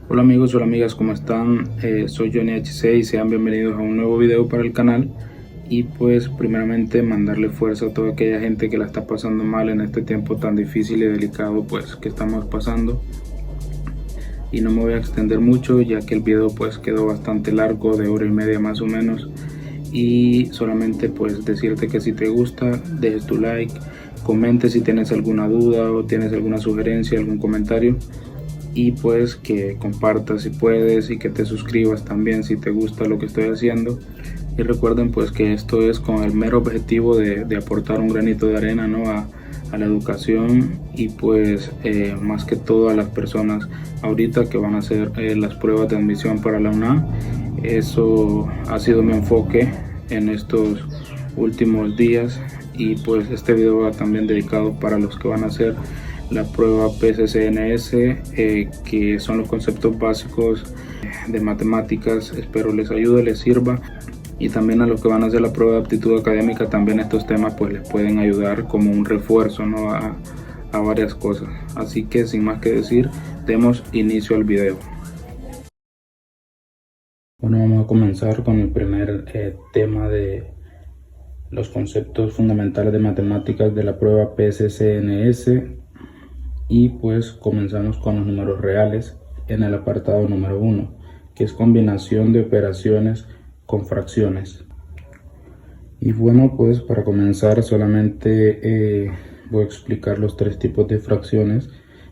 Hola amigos, hola amigas, ¿cómo están? Soy Johnny H6 y sean bienvenidos a un nuevo video para el canal. Y pues primeramente mandarle fuerza a toda aquella gente que la está pasando mal en este tiempo tan difícil y delicado pues que estamos pasando. Y no me voy a extender mucho ya que el video pues quedó bastante largo, de hora y media más o menos. Y solamente pues decirte que si te gusta, dejes tu like, comente si tienes alguna duda o tienes alguna sugerencia, algún comentario, y pues que compartas si puedes y que te suscribas también si te gusta lo que estoy haciendo. Y recuerden pues que esto es con el mero objetivo de aportar un granito de arena, ¿no? a la educación y pues más que todo a las personas ahorita que van a hacer las pruebas de admisión para la UNAM. Eso ha sido mi enfoque en estos últimos días, y pues este video va también dedicado para los que van a hacer la prueba PCCNS, que son los conceptos básicos de matemáticas. Espero les ayude, les sirva. Y también a los que van a hacer la prueba de aptitud académica, también estos temas pues les pueden ayudar como un refuerzo, ¿no? a varias cosas. Así que sin más que decir, demos inicio al video. Bueno, vamos a comenzar con el primer tema de los conceptos fundamentales de matemáticas de la prueba PCCNS. Y pues comenzamos con los números reales en el apartado número 1, que es combinación de operaciones con fracciones. Y bueno, pues para comenzar solamente voy a explicar los tres tipos de fracciones.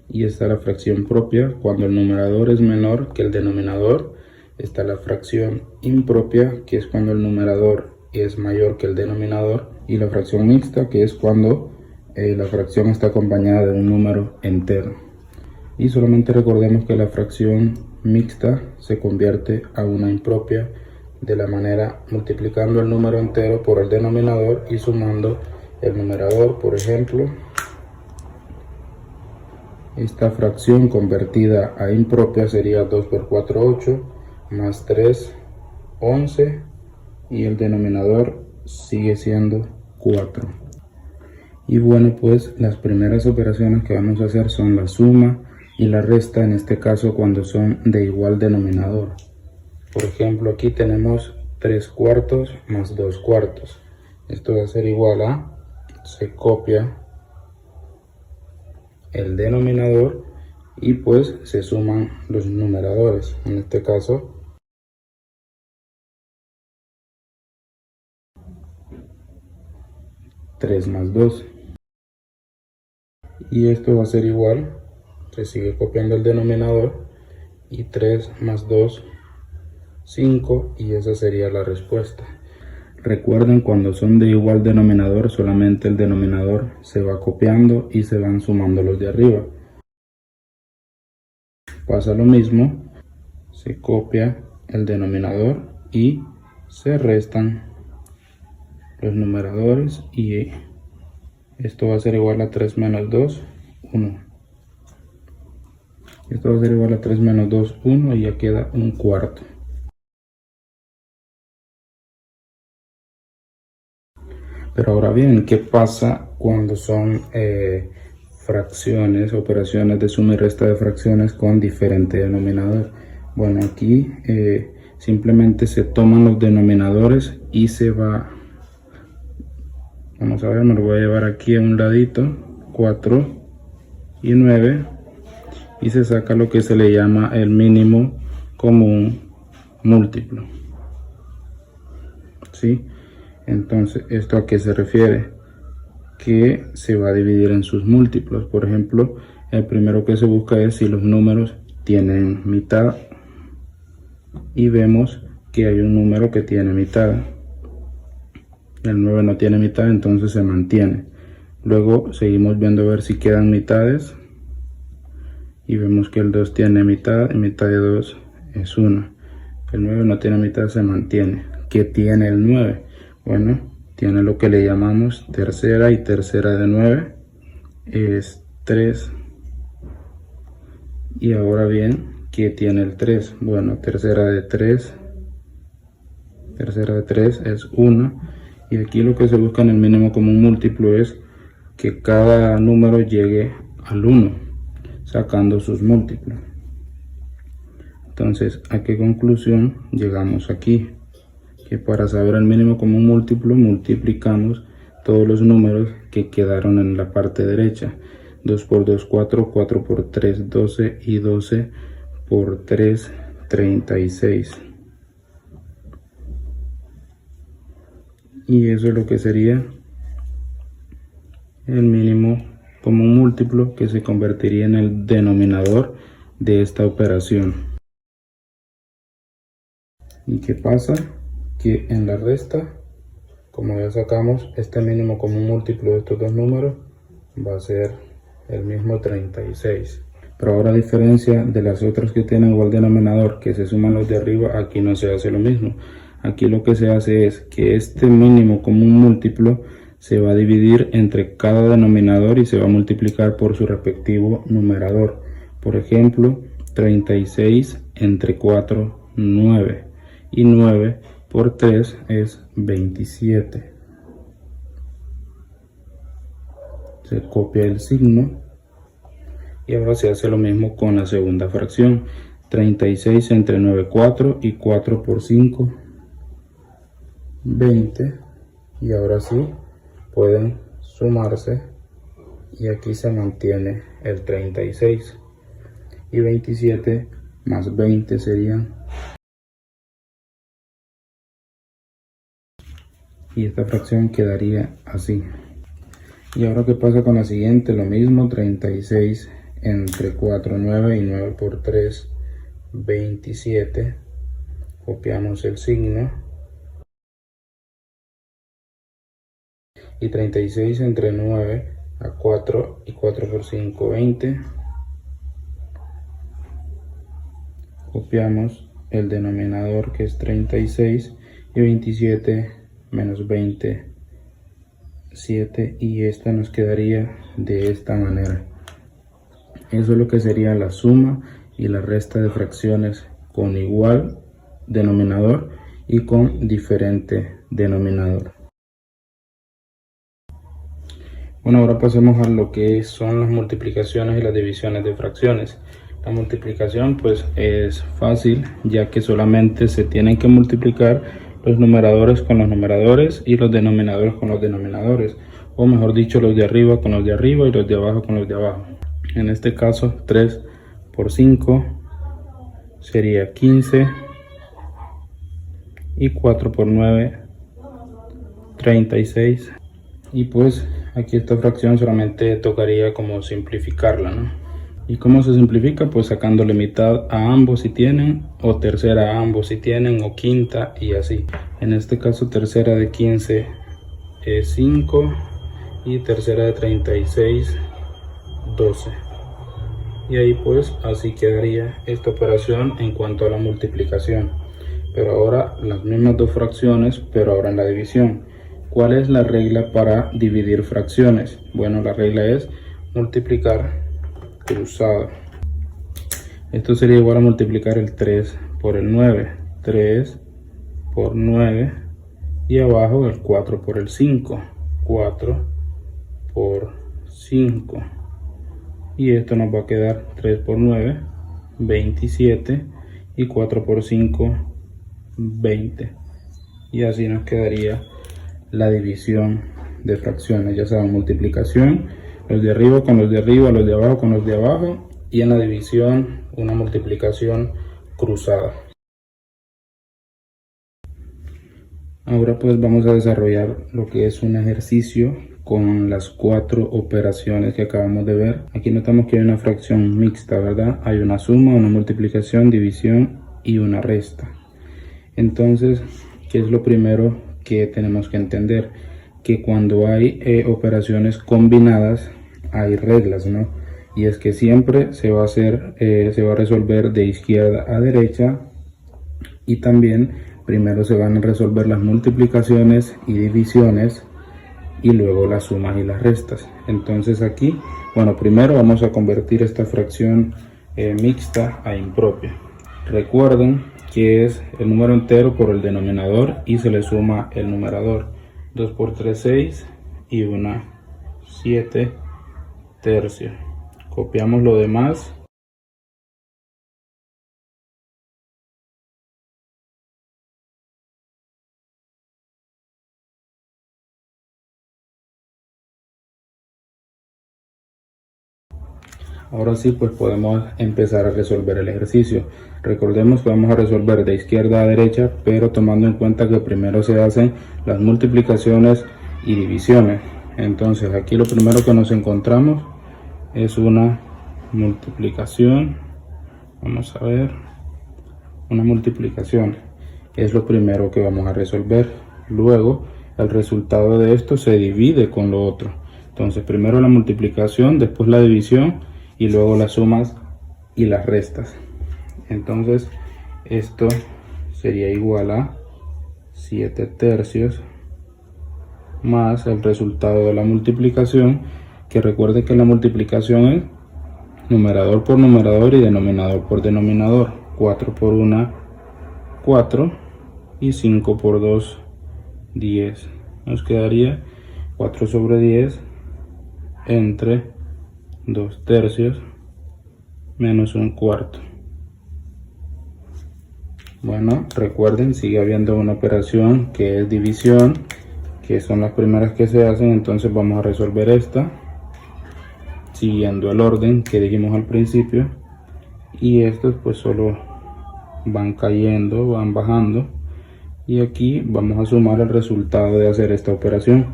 Y está la fracción propia, cuando el numerador es menor que el denominador. Está la fracción impropia, que es cuando el numerador es mayor que el denominador. Y la fracción mixta, que es cuando la fracción está acompañada de un número entero. Y solamente recordemos que la fracción mixta se convierte a una impropia de la manera multiplicando el número entero por el denominador y sumando el numerador. Por ejemplo, esta fracción convertida a impropia sería 2 por 4, 8, más 3, 11, y el denominador sigue siendo 4. Y bueno, pues las primeras operaciones que vamos a hacer son la suma y la resta, en este caso cuando son de igual denominador. Por ejemplo, aquí tenemos 3 cuartos más 2 cuartos. Esto va a ser igual a, se copia el denominador y pues se suman los numeradores. En este caso, tres más 2. Y esto va a ser igual, se sigue copiando el denominador, y 3 más 2, 5, y esa sería la respuesta. Recuerden, cuando son de igual denominador, solamente el denominador se va copiando y se van sumando los de arriba. Pasa lo mismo, se copia el denominador y se restan los numeradores, y esto va a ser igual a 3 menos 2, 1. Esto va a ser igual a 3 menos 2, 1, y ya queda un cuarto. Pero ahora bien, ¿qué pasa cuando son fracciones, operaciones de suma y resta de fracciones con diferente denominador? Bueno, aquí simplemente se toman los denominadores y se va, vamos a ver, me lo voy a llevar aquí a un ladito, 4 y 9, y se saca lo que se le llama el mínimo común múltiplo, ¿sí? Entonces, ¿esto a qué se refiere? Que se va a dividir en sus múltiplos. Por ejemplo, el primero que se busca es si los números tienen mitad, y vemos que hay un número que tiene mitad. El 9 no tiene mitad, entonces se mantiene. Luego seguimos viendo a ver si quedan mitades, y vemos que el 2 tiene mitad, y mitad de 2 es 1. El 9 no tiene mitad, se mantiene. ¿Qué tiene el 9? Bueno, tiene lo que le llamamos tercera, y tercera de 9 es 3. Y ahora bien, ¿qué tiene el 3? Bueno, tercera de 3 es 1. Y aquí lo que se busca en el mínimo común múltiplo es que cada número llegue al 1, sacando sus múltiplos. Entonces, ¿a qué conclusión llegamos aquí? Que para saber el mínimo común múltiplo multiplicamos todos los números que quedaron en la parte derecha. 2 por 2, 4, 4 por 3, 12 y 12 por 3, 36. Y eso es lo que sería el mínimo común múltiplo, que se convertiría en el denominador de esta operación. ¿Y qué pasa? Que en la resta, como ya sacamos, este mínimo común múltiplo de estos dos números va a ser el mismo 36. Pero ahora, a diferencia de las otras que tienen igual denominador, que se suman los de arriba, aquí no se hace lo mismo. Aquí lo que se hace es que este mínimo común múltiplo se va a dividir entre cada denominador y se va a multiplicar por su respectivo numerador. Por ejemplo, 36 entre 4, 9. Y 9 por 3 es 27. Se copia el signo. Y ahora se hace lo mismo con la segunda fracción. 36 entre 9, 4. Y 4 por 5, 20. Y ahora sí pueden sumarse. Y aquí se mantiene el 36. Y 27 más 20 serían. Y esta fracción quedaría así. Y ahora, ¿qué pasa con la siguiente? Lo mismo, 36 entre 4, 9 y 9 por 3, 27. Copiamos el signo. Y 36 entre 9 a 4 y 4 por 5, 20. Copiamos el denominador, que es 36, y 27 menos 20, 7, y esta nos quedaría de esta manera. Eso es lo que sería la suma y la resta de fracciones con igual denominador y con diferente denominador. Bueno, ahora pasemos a lo que son las multiplicaciones y las divisiones de fracciones. La multiplicación pues es fácil, ya que solamente se tienen que multiplicar los numeradores con los numeradores y los denominadores con los denominadores, o mejor dicho, los de arriba con los de arriba y los de abajo con los de abajo. En este caso, 3 por 5 sería 15, y 4 por 9, 36. Y pues aquí esta fracción solamente tocaría como simplificarla, ¿no? ¿Y cómo se simplifica? Pues sacándole mitad a ambos si tienen, o tercera a ambos si tienen, o quinta, y así. En este caso, tercera de 15 es 5, y tercera de 36, 12. Y ahí pues así quedaría esta operación en cuanto a la multiplicación. Pero ahora las mismas dos fracciones, pero ahora en la división. ¿Cuál es la regla para dividir fracciones? Bueno, la regla es multiplicar cruzado. Esto sería igual a multiplicar el 3 por el 9. 3 por 9. Y abajo el 4 por el 5. 4 por 5. Y esto nos va a quedar 3 por 9, 27. Y 4 por 5, 20. Y así nos quedaría la división de fracciones. Ya saben, multiplicación, los de arriba con los de arriba, los de abajo con los de abajo, y en la división una multiplicación cruzada. Ahora pues vamos a desarrollar lo que es un ejercicio con las 4 operaciones que acabamos de ver. Aquí notamos que hay una fracción mixta, ¿verdad? Hay una suma, una multiplicación, división y una resta. Entonces, ¿qué es lo primero que tenemos que entender? Que cuando hay operaciones combinadas hay reglas, ¿no? Y es que siempre se va a resolver de izquierda a derecha, y también primero se van a resolver las multiplicaciones y divisiones y luego las sumas y las restas. Entonces aquí, bueno, primero vamos a convertir esta fracción mixta a impropia. Recuerden que es el número entero por el denominador y se le suma el numerador. 2 por 3, 6, y 1, 7 tercios. Copiamos lo demás Ahora sí, pues podemos empezar a resolver el ejercicio. Recordemos que vamos a resolver de izquierda a derecha, pero tomando en cuenta que primero se hacen las multiplicaciones y divisiones. Entonces aquí lo primero que nos encontramos es una multiplicación. Vamos a ver, una multiplicación es lo primero que vamos a resolver. Luego el resultado de esto se divide con lo otro. Entonces primero la multiplicación, después la división y luego las sumas y las restas. Entonces esto sería igual a 7 tercios más el resultado de la multiplicación, que recuerde que la multiplicación es numerador por numerador y denominador por denominador. 4 por 1, 4, y 5 por 2, 10. Nos quedaría 4 sobre 10 entre 2 tercios menos 1 cuarto. Bueno, recuerden, sigue habiendo una operación que es división, que son las primeras que se hacen. Entonces vamos a resolver esta siguiendo el orden que dijimos al principio, y estos pues solo van cayendo, van bajando, y aquí vamos a sumar el resultado de hacer esta operación.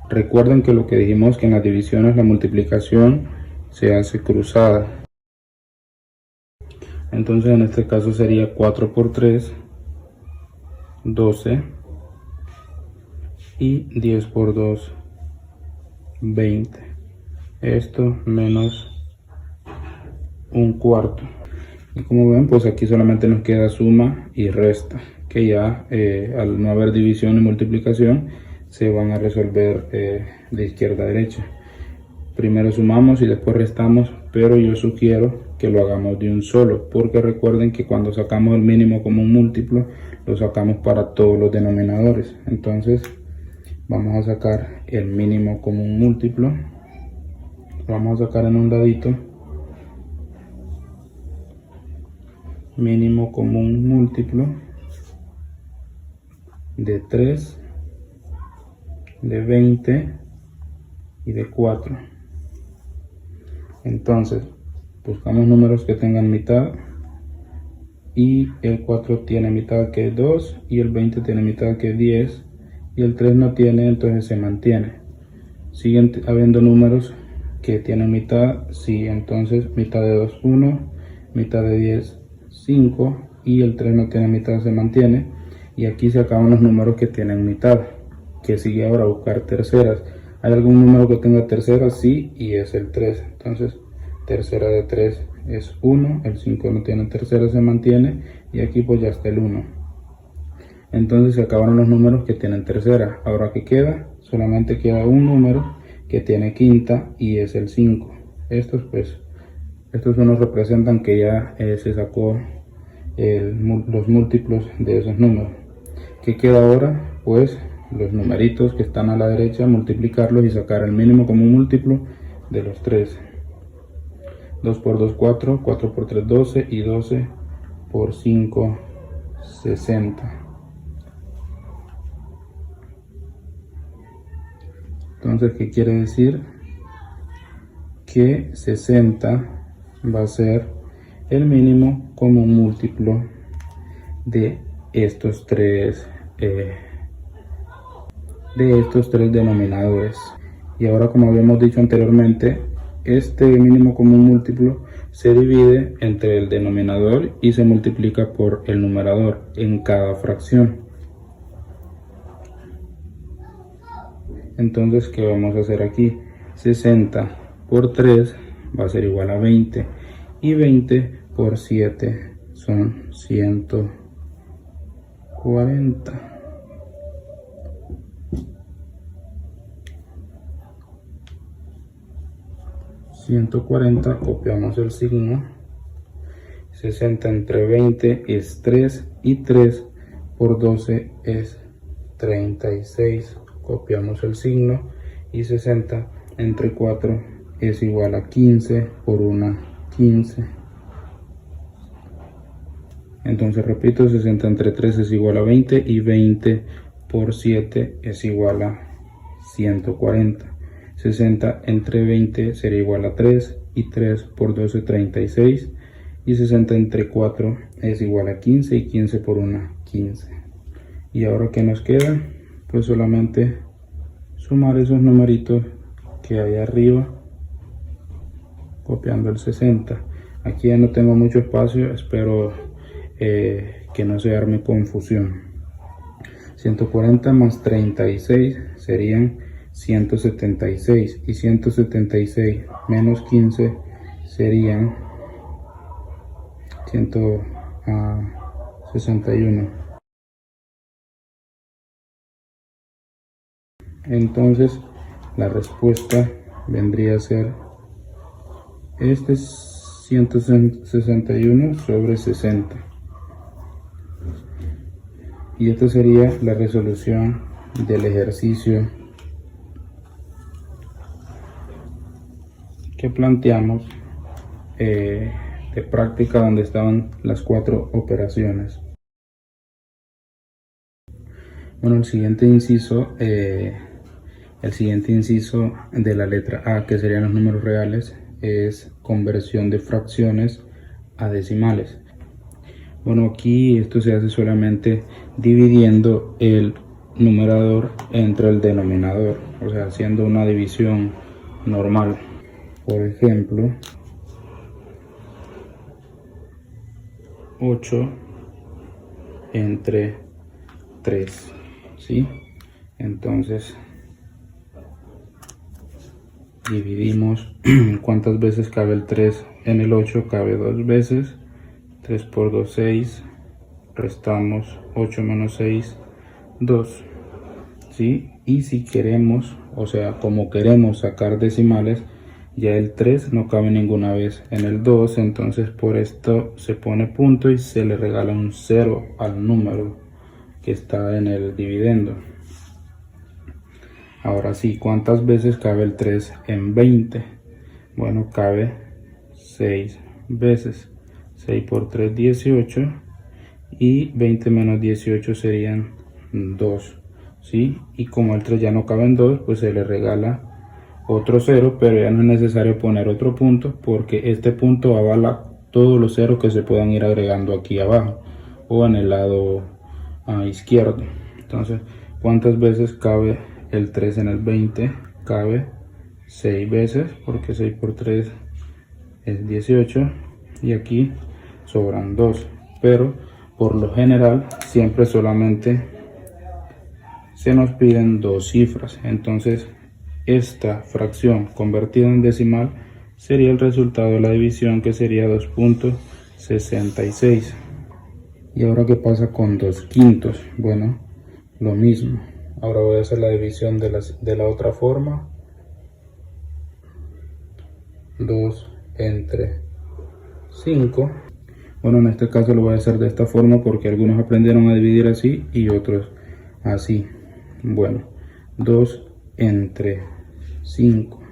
Recuerden que lo que dijimos, que en las divisiones la multiplicación se hace cruzada. Entonces en este caso sería 4 por 3, 12, y 10 por 2, 20. Esto menos 1 cuarto. Y como ven, pues aquí solamente nos queda suma y resta, que ya al no haber división y multiplicación se van a resolver de izquierda a derecha. Primero sumamos y después restamos, pero yo sugiero que lo hagamos de un solo, porque recuerden que cuando sacamos el mínimo común múltiplo lo sacamos para todos los denominadores. Entonces vamos a sacar el mínimo común múltiplo, lo vamos a sacar en un ladito. Mínimo común múltiplo de 3, de 20 y de 4. Entonces buscamos números que tengan mitad, y el 4 tiene mitad, que es 2, y el 20 tiene mitad, que es 10, y el 3 no tiene, entonces se mantiene. Siguen habiendo números que tienen mitad, sí, entonces mitad de 2, 1, mitad de 10, 5, y el 3 no tiene mitad, se mantiene. Y aquí se acaban los números que tienen mitad, que sigue ahora buscar terceras. ¿Hay algún número que tenga tercera? Sí, y es el 3. Entonces tercera de 3 es 1, el 5 no tiene tercera, se mantiene, y aquí pues ya está el 1. Entonces se acabaron los números que tienen tercera. Ahora que queda, solamente queda un número que tiene quinta, y es el 5. Estos nos representan que ya se sacó los múltiplos de esos números. ¿Qué queda ahora? Pues los numeritos que están a la derecha, multiplicarlos y sacar el mínimo común múltiplo de los 3. 2 por 2, 4, 4 por 3, 12, y 12 por 5, 60. Entonces, ¿qué quiere decir? Que 60 va a ser el mínimo común múltiplo de estos tres denominadores. Y ahora, como habíamos dicho anteriormente, este mínimo común múltiplo se divide entre el denominador y se multiplica por el numerador en cada fracción. Entonces, ¿qué vamos a hacer aquí? 60 por 3 va a ser igual a 20, y 20 por 7 son 140. 140, copiamos el signo. 60 entre 20 es 3, y 3 por 12 es 36. Copiamos el signo, y 60 entre 4 es igual a 15, por 1, 15. Entonces repito, 60 entre 3 es igual a 20, y 20 por 7 es igual a 140. 60 entre 20 sería igual a 3, y 3 por 12, 36. Y 60 entre 4 es igual a 15 y 15 por 1, 15. Y ahora que nos queda, pues solamente sumar esos numeritos que hay arriba, copiando el 60. Aquí ya no tengo mucho espacio, espero que no se arme confusión. 140 más 36 serían 176 y 176 menos 15 serían 161. Entonces la respuesta vendría a ser este es 161 sobre 60. Y esta sería la resolución del ejercicio que planteamos de práctica, donde estaban las 4 operaciones. Bueno, el siguiente inciso de la letra A, que serían los números reales, es conversión de fracciones a decimales. Bueno, aquí esto se hace solamente dividiendo el numerador entre el denominador, o sea, haciendo una división normal. Por ejemplo, 8 entre 3, ¿sí? Entonces dividimos. ¿Cuántas veces cabe el 3 en el 8? Cabe 2 veces. 3 por 2, 6. Restamos 8 menos 6, 2. ¿Sí? Y si queremos, o sea, como queremos sacar decimales, ya el 3 no cabe ninguna vez en el 2, entonces por esto se pone punto y se le regala un 0 al número que está en el dividendo. Ahora sí, ¿cuántas veces cabe el 3 en 20? Bueno, cabe 6 veces. 6 por 3, 18. Y 20 menos 18 serían 2. ¿Sí? Y como el 3 ya no cabe en 2, pues se le regala otro 0, pero ya no es necesario poner otro punto, porque este punto avala todos los ceros que se puedan ir agregando aquí abajo o en el lado izquierdo. Entonces, ¿cuántas veces cabe el 3 en el 20? Cabe 6 veces, porque 6 por 3 es 18, y aquí sobran 2, pero por lo general siempre solamente se nos piden 2 cifras. Entonces esta fracción convertida en decimal sería el resultado de la división, que sería 2.66. Y ahora, ¿qué pasa con 2 quintos? Bueno, lo mismo. Ahora voy a hacer la división de la otra forma. 2 entre 5. Bueno, en este caso lo voy a hacer de esta forma porque algunos aprendieron a dividir así y otros así. Bueno, 2 entre 5.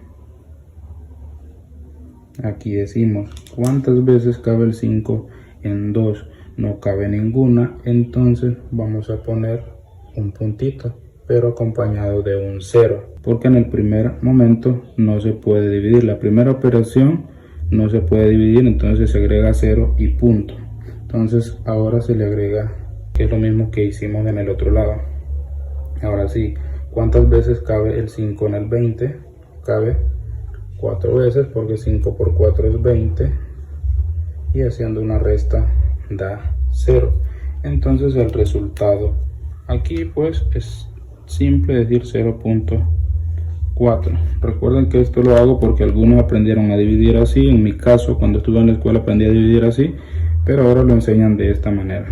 Aquí decimos, ¿cuántas veces cabe el 5 en 2? No cabe ninguna, entonces vamos a poner un puntito, pero acompañado de un 0, porque en el primer momento no se puede dividir. La primera operación no se puede dividir, entonces se agrega 0 y punto. Entonces ahora se le agrega, que es lo mismo que hicimos en el otro lado. Ahora sí, ¿cuántas veces cabe el 5 en el 20? Cabe 4 veces, porque 5 por 4 es 20, y haciendo una resta da 0. Entonces el resultado aquí pues es simple, decir 0.4. Recuerden que esto lo hago porque algunos aprendieron a dividir así. En mi caso, cuando estuve en la escuela aprendí a dividir así, pero ahora lo enseñan de esta manera.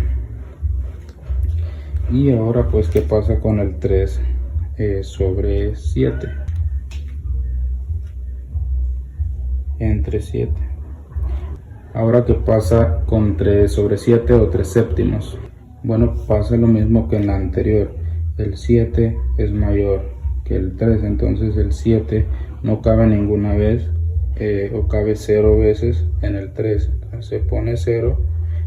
Y ahora pues, ¿qué pasa con el 3 sobre 7? Entre 7. Ahora, ¿qué pasa con 3 sobre 7 o 3 séptimos? Bueno, pasa lo mismo que en la anterior. El 7 es mayor que el 3, entonces el 7 no cabe ninguna vez, o cabe 0 veces en el 3. Entonces se pone 0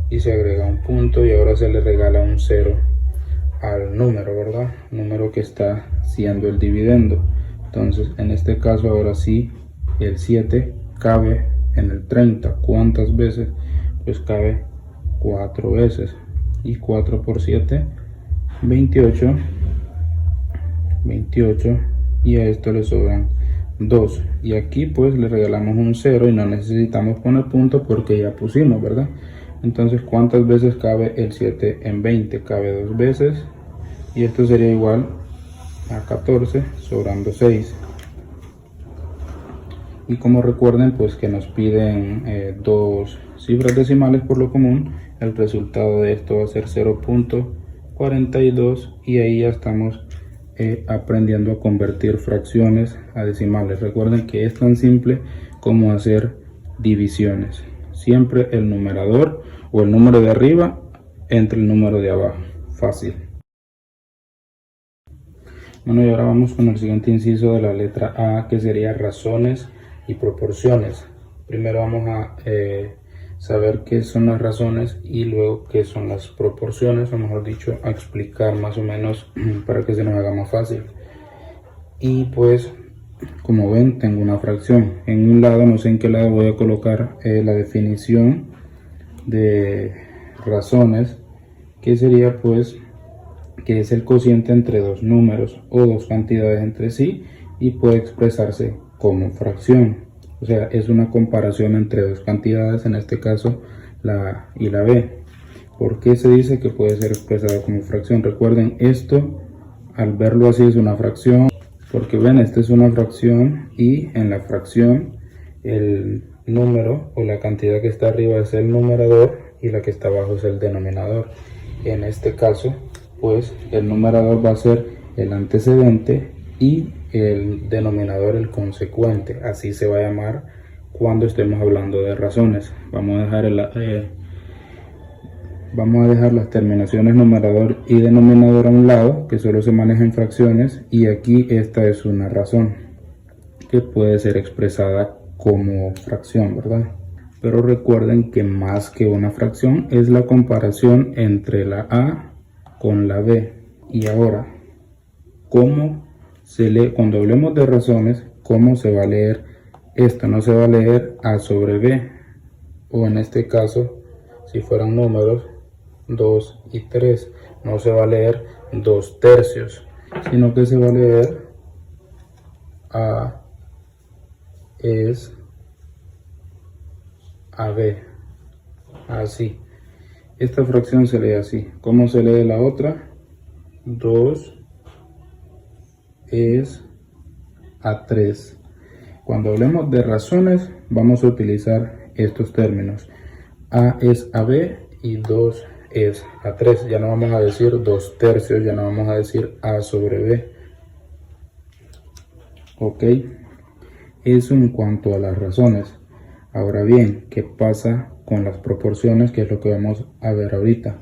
y se agrega un punto, y ahora se le regala un 0 al número, ¿verdad? Número que está siendo el dividendo. Entonces en este caso ahora sí el 7 cabe en el 30. ¿Cuántas veces? Pues cabe 4 veces. Y 4 por 7, 28. 28. Y a esto le sobran 2. Y aquí pues le regalamos un 0 y no necesitamos poner punto porque ya pusimos, ¿verdad? Entonces, ¿cuántas veces cabe el 7 en 20? Cabe 2 veces. Y esto sería igual a 14, sobrando 6. Y como recuerden, pues que nos piden dos cifras decimales por lo común, el resultado de esto va a ser 0.42 y ahí ya estamos aprendiendo a convertir fracciones a decimales. Recuerden que es tan simple como hacer divisiones. Siempre el numerador o el número de arriba entre el número de abajo. Fácil. Bueno, y ahora vamos con el siguiente inciso de la letra A, que sería razones y proporciones. Primero vamos a saber qué son las razones y luego qué son las proporciones, o mejor dicho, a explicar más o menos para que se nos haga más fácil. Y pues, como ven, tengo una fracción. En un lado, no sé en qué lado voy a colocar la definición de razones, que sería pues que es el cociente entre dos números o dos cantidades entre sí y puede expresarse como fracción. O sea, es una comparación entre dos cantidades, en este caso la A y la B. ¿Por qué se dice que puede ser expresado como fracción? Recuerden, esto al verlo así es una fracción, porque ven, esta es una fracción y en la fracción el número o la cantidad que está arriba es el numerador y la que está abajo es el denominador. En este caso, pues el numerador va a ser el antecedente y el denominador el consecuente. Así se va a llamar cuando estemos hablando de razones. Vamos a dejar las terminaciones numerador y denominador a un lado, que solo se manejan fracciones, y aquí esta es una razón que puede ser expresada como fracción, ¿verdad? Pero recuerden que más que una fracción es la comparación entre la A con la B. Y ahora, ¿cómo se lee? Cuando hablemos de razones, ¿cómo se va a leer esto? No se va a leer A sobre B, o en este caso, si fueran números 2 y 3, no se va a leer 2 tercios, sino que se va a leer A es AB, así. Esta fracción se lee así. ¿Cómo se lee la otra? 2 es a 3. Cuando hablemos de razones, vamos a utilizar estos términos. A es a B y 2 es a 3. Ya no vamos a decir 2 tercios, ya no vamos a decir A sobre B. Ok. Eso en cuanto a las razones. Ahora bien, ¿qué pasa con las proporciones? Que es lo que vamos a ver ahorita.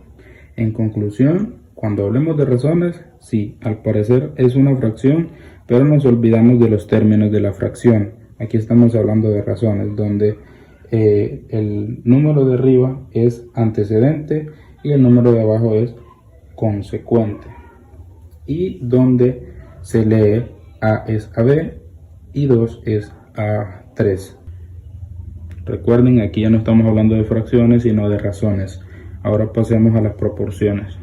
En conclusión, cuando hablemos de razones, sí, al parecer es una fracción, pero nos olvidamos de los términos de la fracción. Aquí estamos hablando de razones, donde el número de arriba es antecedente y el número de abajo es consecuente. Y donde se lee A es a B y 2 es a 3. Recuerden, aquí ya no estamos hablando de fracciones, sino de razones. Ahora pasemos a las proporciones.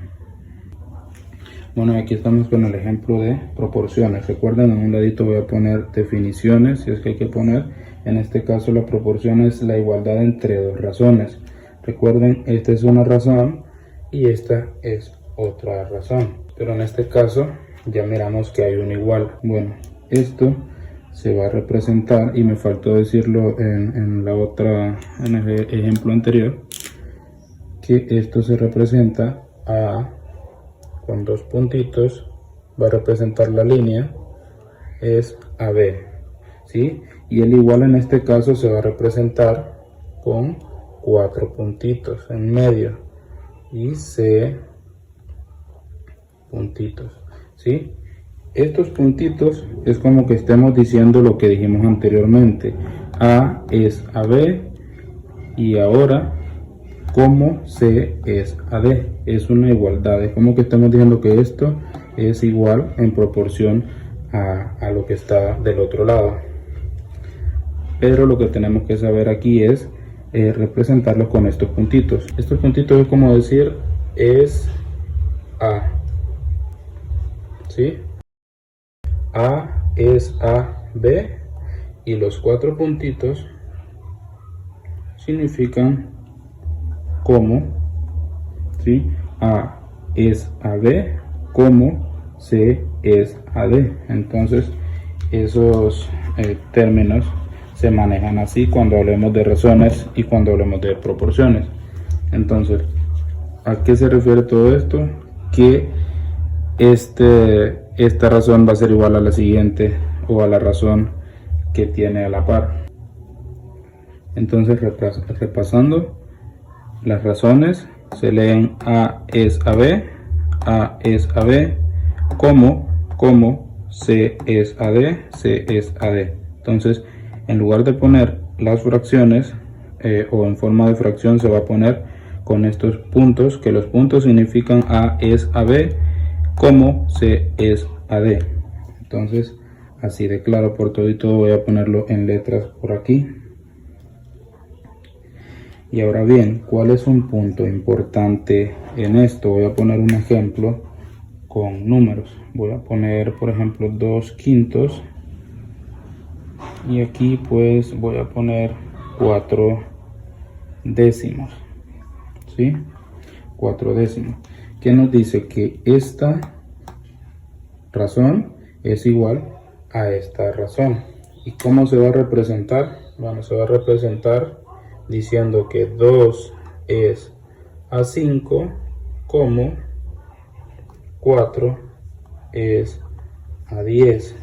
Bueno, aquí estamos con el ejemplo de proporciones. Recuerden, en un ladito voy a poner definiciones, si es que hay que poner. En este caso, la proporción es la igualdad entre dos razones. Recuerden, esta es una razón y esta es otra razón. Pero en este caso, ya miramos que hay un igual. Bueno, esto se va a representar, y me faltó decirlo en el ejemplo anterior, que esto se representa a con dos puntitos, va a representar la línea, es AB, ¿sí? Y el igual en este caso se va a representar con 4 puntitos en medio y C puntitos, ¿sí? Estos puntitos es como que estemos diciendo lo que dijimos anteriormente. A es a B y ahora como C es a D. Es una igualdad. Es como que estamos diciendo que esto es igual en proporción a lo que está del otro lado. pero lo que tenemos que saber aquí es representarlos con estos puntitos. Estos puntitos es como decir es A, ¿sí? A es A, B, y los 4 puntitos significan como, ¿sí? A es A, B, como C es A, D. Entonces esos términos se manejan así cuando hablemos de razones y cuando hablemos de proporciones. Entonces, ¿a qué se refiere todo esto? Que esta razón va a ser igual a la siguiente o a la razón que tiene a la par. Entonces, repasando, las razones se leen A es a B, A es a B, como C es a D, C es a D. Entonces, en lugar de poner las fracciones o en forma de fracción, se va a poner con estos puntos, que los puntos significan A es a B, como C es a D. Entonces, así de claro por todo y todo, voy a ponerlo en letras por aquí. Y ahora bien, ¿cuál es un punto importante en esto? Voy a poner un ejemplo con números. Voy a poner, por ejemplo, 2/5, y aquí pues voy a poner 4 décimos, ¿sí? 4 décimos. ¿Qué nos dice? Que esta razón es igual a esta razón. ¿Y cómo se va a representar? Bueno, se va a representar diciendo que 2 es a 5, como 4 es a 10,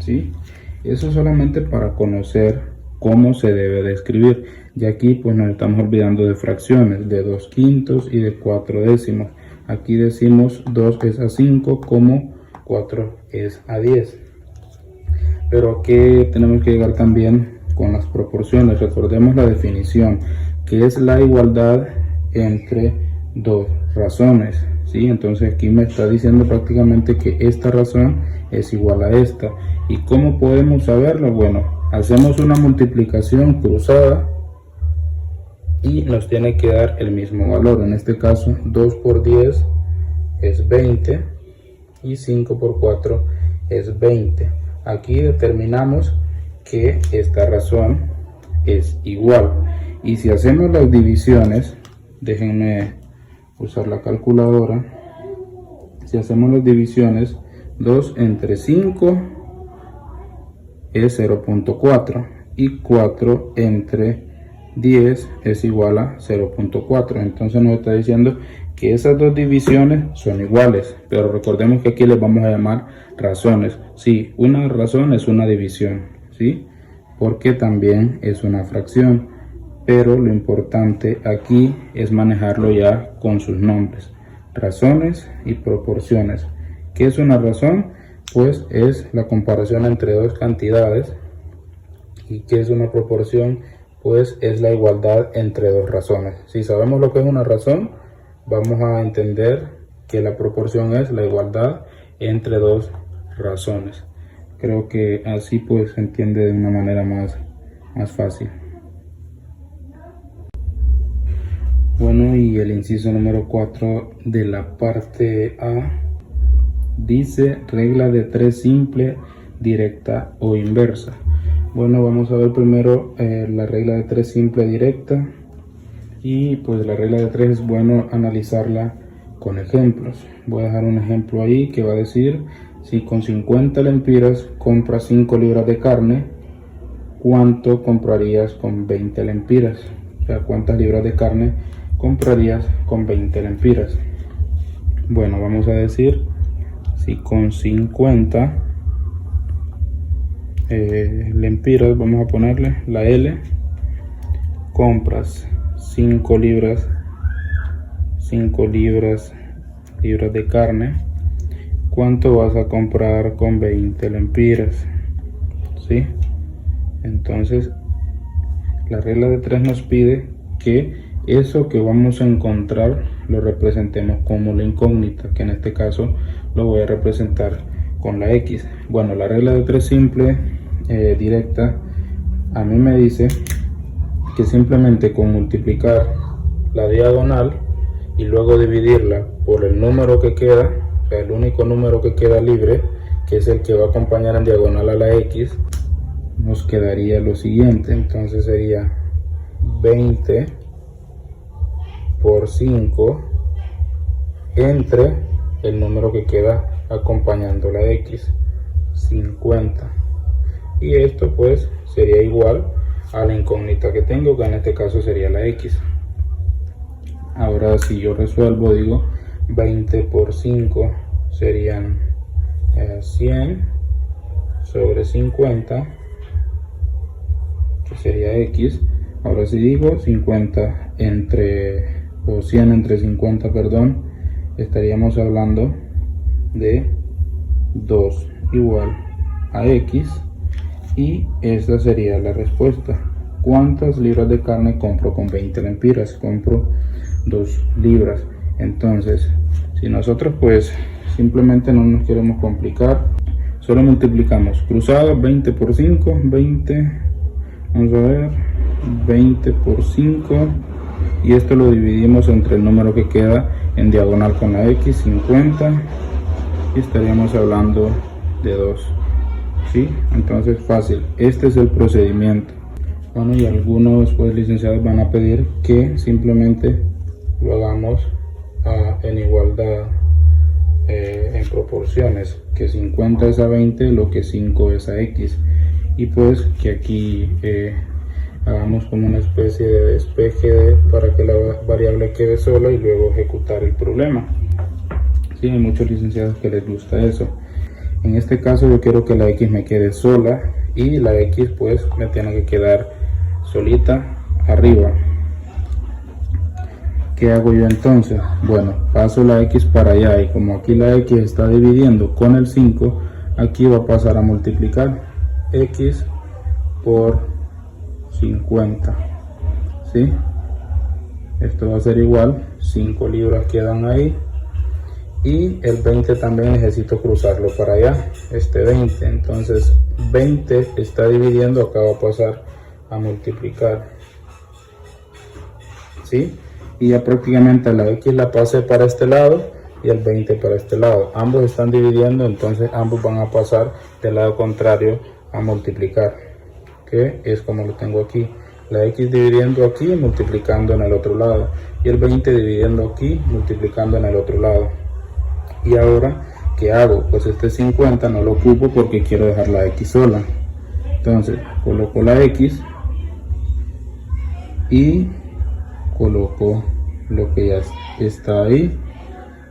¿sí? Eso solamente para conocer cómo se debe de escribir. Y aquí pues nos estamos olvidando de fracciones, de 2/5 y de 4 décimos. Aquí decimos 2 es a 5, como 4 es a 10. Pero que tenemos que llegar también con las proporciones. Recordemos la definición, que es la igualdad entre dos razones, ¿sí? Entonces aquí me está diciendo prácticamente que esta razón es igual a esta. ¿Y cómo podemos saberlo? Bueno, hacemos una multiplicación cruzada y nos tiene que dar el mismo valor. En este caso, 2 por 10 es 20 y 5 por 4 es 20. Aquí determinamos que esta razón es igual. Y si hacemos las divisiones, déjenme usar la calculadora. Si hacemos las divisiones, 2 entre 5 es 0.4 y 4 entre 10 es igual a 0.4. Entonces nos está diciendo que esas dos divisiones son iguales, pero recordemos que aquí les vamos a llamar razones. Sí, una razón es una división, ¿sí? Porque también es una fracción, pero lo importante aquí es manejarlo ya con sus nombres: razones y proporciones. ¿Qué es una razón? Pues es la comparación entre dos cantidades. ¿Y qué es una proporción? Pues es la igualdad entre dos razones. Si sabemos lo que es una razón, vamos a entender que la proporción es la igualdad entre dos razones. Creo que así pues se entiende de una manera más fácil. Bueno, y el inciso número 4 de la parte A dice regla de 3 simple, directa o inversa. Bueno, vamos a ver primero la regla de 3 simple directa. Y pues la regla de 3 es bueno analizarla con ejemplos. Voy a dejar un ejemplo ahí que va a decir: si con 50 lempiras compras 5 libras de carne, ¿cuánto comprarías con 20 lempiras? O sea, ¿cuántas libras de carne comprarías con 20 lempiras? Bueno, vamos a decir, si con 50 lempiras, vamos a ponerle la L, compras 5 libras de carne, ¿cuánto vas a comprar con 20 lempiras? ¿Sí? Entonces la regla de 3 nos pide que eso que vamos a encontrar lo representemos como la incógnita, que en este caso lo voy a representar con la X. Bueno, la regla de 3 simple directa a mí me dice que simplemente con multiplicar la diagonal y luego dividirla por el número que queda, o sea, el único número que queda libre, que es el que va a acompañar en diagonal a la X, nos quedaría lo siguiente. Entonces sería 20 por 5 entre el número que queda acompañando la X, 50. Y esto pues sería igual a la incógnita que tengo, que en este caso sería la X. Ahora si yo resuelvo, digo 20 por 5 serían 100 sobre 50, que sería X. Ahora si digo 50 entre, o 100 entre 50, perdón, estaríamos hablando de 2 igual a X, y esta sería la respuesta. ¿Cuántas libras de carne compro con 20 lempiras? Compro 2 libras. Entonces, si nosotros pues simplemente no nos queremos complicar, solo multiplicamos cruzado 20 por 5, 20, vamos a ver, 20 por 5, y esto lo dividimos entre el número que queda en diagonal con la X, 50, y estaríamos hablando de 2. ¿Sí? Entonces fácil, este es el procedimiento. Bueno, y algunos pues licenciados van a pedir que simplemente lo hagamos en igualdad, en proporciones, que 50 es a 20 lo que 5 es a X, y pues que aquí hagamos como una especie de despeje para que la variable quede sola y luego ejecutar el problema. Sí, hay muchos licenciados que les gusta eso. En este caso yo quiero que la X me quede sola y la X pues me tiene que quedar solita arriba. ¿Qué hago yo entonces? Bueno, paso la X para allá, y como aquí la X está dividiendo con el 5, aquí va a pasar a multiplicar X por 50. ¿Sí? Esto va a ser igual, 5 libras quedan ahí. Y el 20 también necesito cruzarlo para allá, este 20, entonces 20 está dividiendo, acá va a pasar a multiplicar, ¿sí? Y ya prácticamente la X la pasé para este lado y el 20 para este lado, ambos están dividiendo, entonces ambos van a pasar del lado contrario a multiplicar, que es como lo tengo aquí, la X dividiendo aquí y multiplicando en el otro lado, y el 20 dividiendo aquí, multiplicando en el otro lado. Y ahora, ¿qué hago? Pues este 50 no lo ocupo porque quiero dejar la X sola. Entonces, coloco la X y coloco lo que ya está ahí.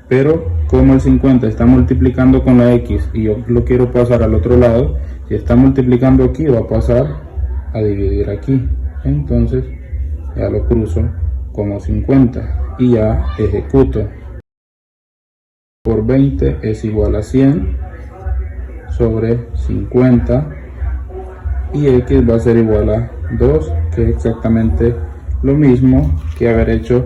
Pero como el 50 está multiplicando con la X y yo lo quiero pasar al otro lado, si está multiplicando aquí va a pasar a dividir aquí. Entonces, ya lo cruzo como 50 y ya ejecuto. Por 20 es igual a 100 sobre 50, y X va a ser igual a 2, que es exactamente lo mismo que haber hecho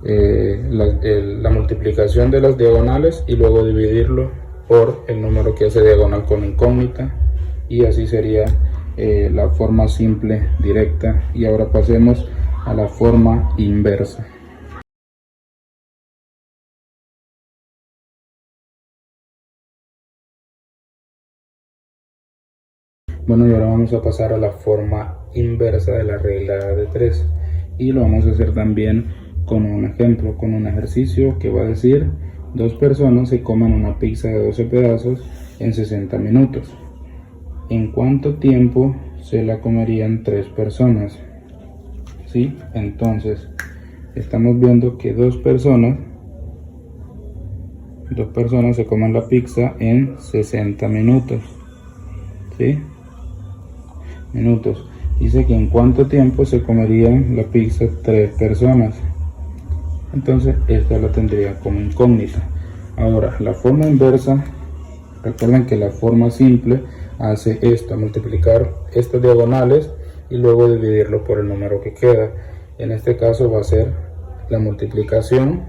la multiplicación de las diagonales y luego dividirlo por el número que hace diagonal con incógnita, y así sería la forma simple directa. Y ahora pasemos a la forma inversa. Bueno, y ahora vamos a pasar a la forma inversa de la regla de 3, y lo vamos a hacer también con un ejemplo, con un ejercicio que va a decir: dos personas se comen una pizza de 12 pedazos en 60 minutos. ¿En cuánto tiempo se la comerían 3 personas? ¿Sí? Entonces, estamos viendo que dos personas se comen la pizza en 60 minutos. ¿Sí? Minutos. Dice que en cuánto tiempo se comerían la pizza 3 personas. Entonces esta la tendría como incógnita. Ahora, la forma inversa, recuerden que la forma simple hace esto: multiplicar estas diagonales y luego dividirlo por el número que queda. En este caso va a ser la multiplicación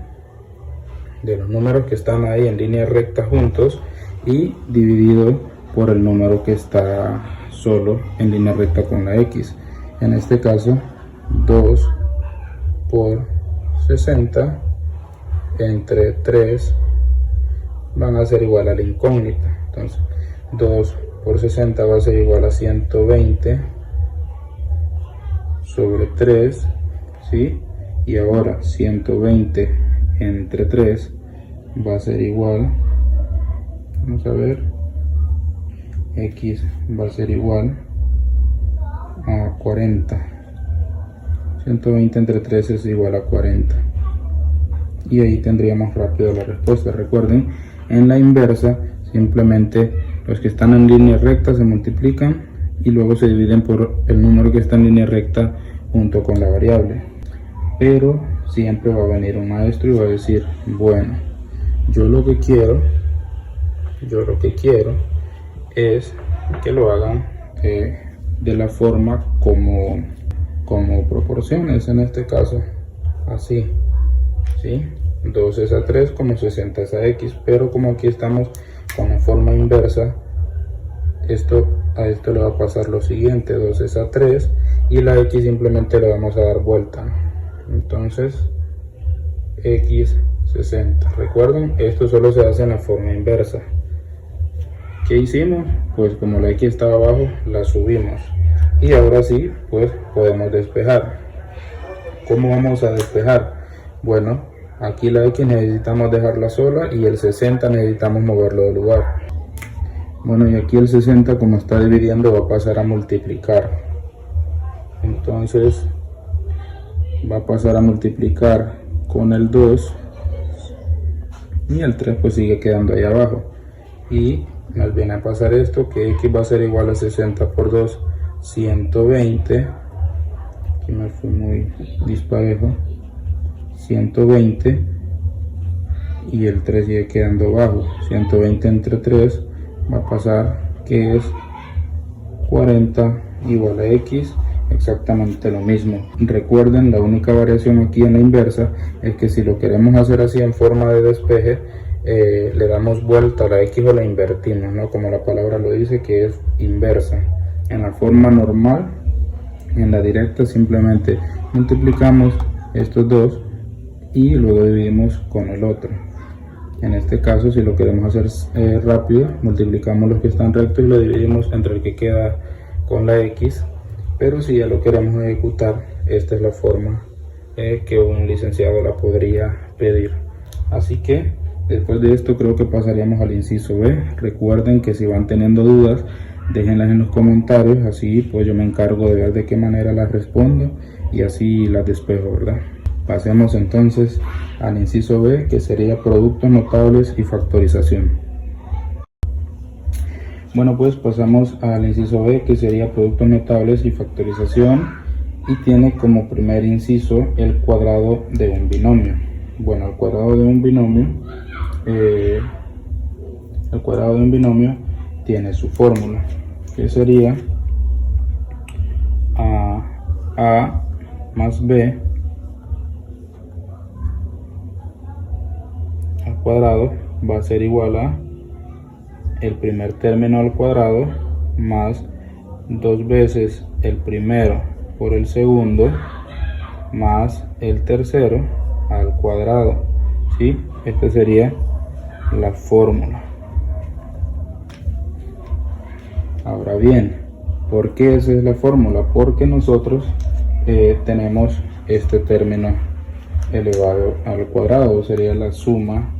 de los números que están ahí en línea recta juntos y dividido por el número que está solo en línea recta con la x. En este caso 2 por 60 entre 3 van a ser igual a la incógnita. Entonces 2 por 60 va a ser igual a 120 sobre 3, ¿sí? Y ahora 120 entre 3 va a ser igual, vamos a ver, x va a ser igual a 40. 120 entre 3 es igual a 40. Y ahí tendríamos rápido la respuesta. Recuerden, en la inversa simplemente los que están en línea recta se multiplican y luego se dividen por el número que está en línea recta junto con la variable. Pero siempre va a venir un maestro y va a decir, bueno, yo lo que quiero es que lo hagan de la forma como proporciones, en este caso así, ¿sí? 2 es a 3 como 60 es a x, pero como aquí estamos con la forma inversa, a esto le va a pasar lo siguiente: 2 es a 3 y la x simplemente le vamos a dar vuelta. Entonces x 60. Recuerden, esto solo se hace en la forma inversa. ¿Qué hicimos? Pues como la x estaba abajo, la subimos. Y ahora sí, pues podemos despejar. ¿Cómo vamos a despejar? Bueno, aquí la x necesitamos dejarla sola y el 60 necesitamos moverlo de lugar. Bueno, y aquí el 60, como está dividiendo, va a pasar a multiplicar. Entonces va a pasar a multiplicar con el 2 y el 3 pues sigue quedando ahí abajo. Y nos viene a pasar esto, que x va a ser igual a 60 por 2, 120. Aquí me fui muy disparejo. 120 y el 3 sigue quedando abajo. 120 entre 3 va a pasar que es 40 igual a x, exactamente lo mismo. Recuerden, la única variación aquí en la inversa es que si lo queremos hacer así en forma de despeje, le damos vuelta a la x o la invertimos, ¿no? Como la palabra lo dice, que es inversa. En la forma normal, en la directa, simplemente multiplicamos estos dos y luego dividimos con el otro. En este caso, si lo queremos hacer rápido, multiplicamos los que están rectos y lo dividimos entre el que queda con la x. Pero si ya lo queremos ejecutar, esta es la forma que un licenciado la podría pedir. Así que después de esto creo que pasaríamos al inciso B. Recuerden que si van teniendo dudas, déjenlas en los comentarios, así pues yo me encargo de ver de qué manera las respondo y así las despejo, ¿verdad? Pasemos entonces al inciso B, que sería productos notables y factorización. Bueno, pues pasamos al inciso B, que sería productos notables y factorización, y tiene como primer inciso el cuadrado de un binomio. Bueno, el cuadrado de un binomio tiene su fórmula, que sería A más B al cuadrado va a ser igual a el primer término al cuadrado más 2 veces el primero por el segundo más el tercero al cuadrado, ¿sí? Esta sería la fórmula. Ahora bien, ¿por qué esa es la fórmula? Porque nosotros tenemos este término elevado al cuadrado, sería la suma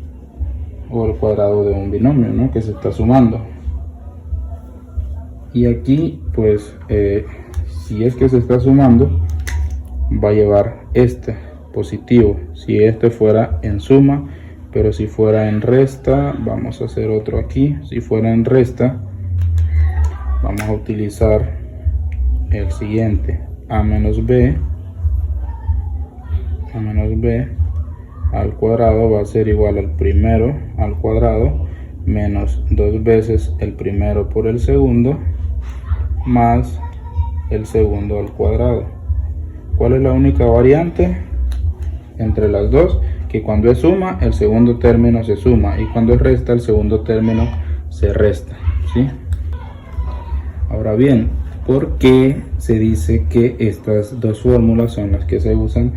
o el cuadrado de un binomio, ¿no? Que se está sumando. Y aquí pues si es que se está sumando, va a llevar este positivo si este fuera en suma, pero si fuera en resta, vamos a hacer otro aquí. Si fuera en resta, vamos a utilizar el siguiente: a menos b al cuadrado va a ser igual al primero al cuadrado menos 2 veces el primero por el segundo más el segundo al cuadrado. ¿Cuál es la única variante entre las dos? Que cuando es suma, el segundo término se suma, y cuando es resta, el segundo término se resta, ¿sí? Ahora bien, ¿por qué se dice que estas dos fórmulas son las que se usan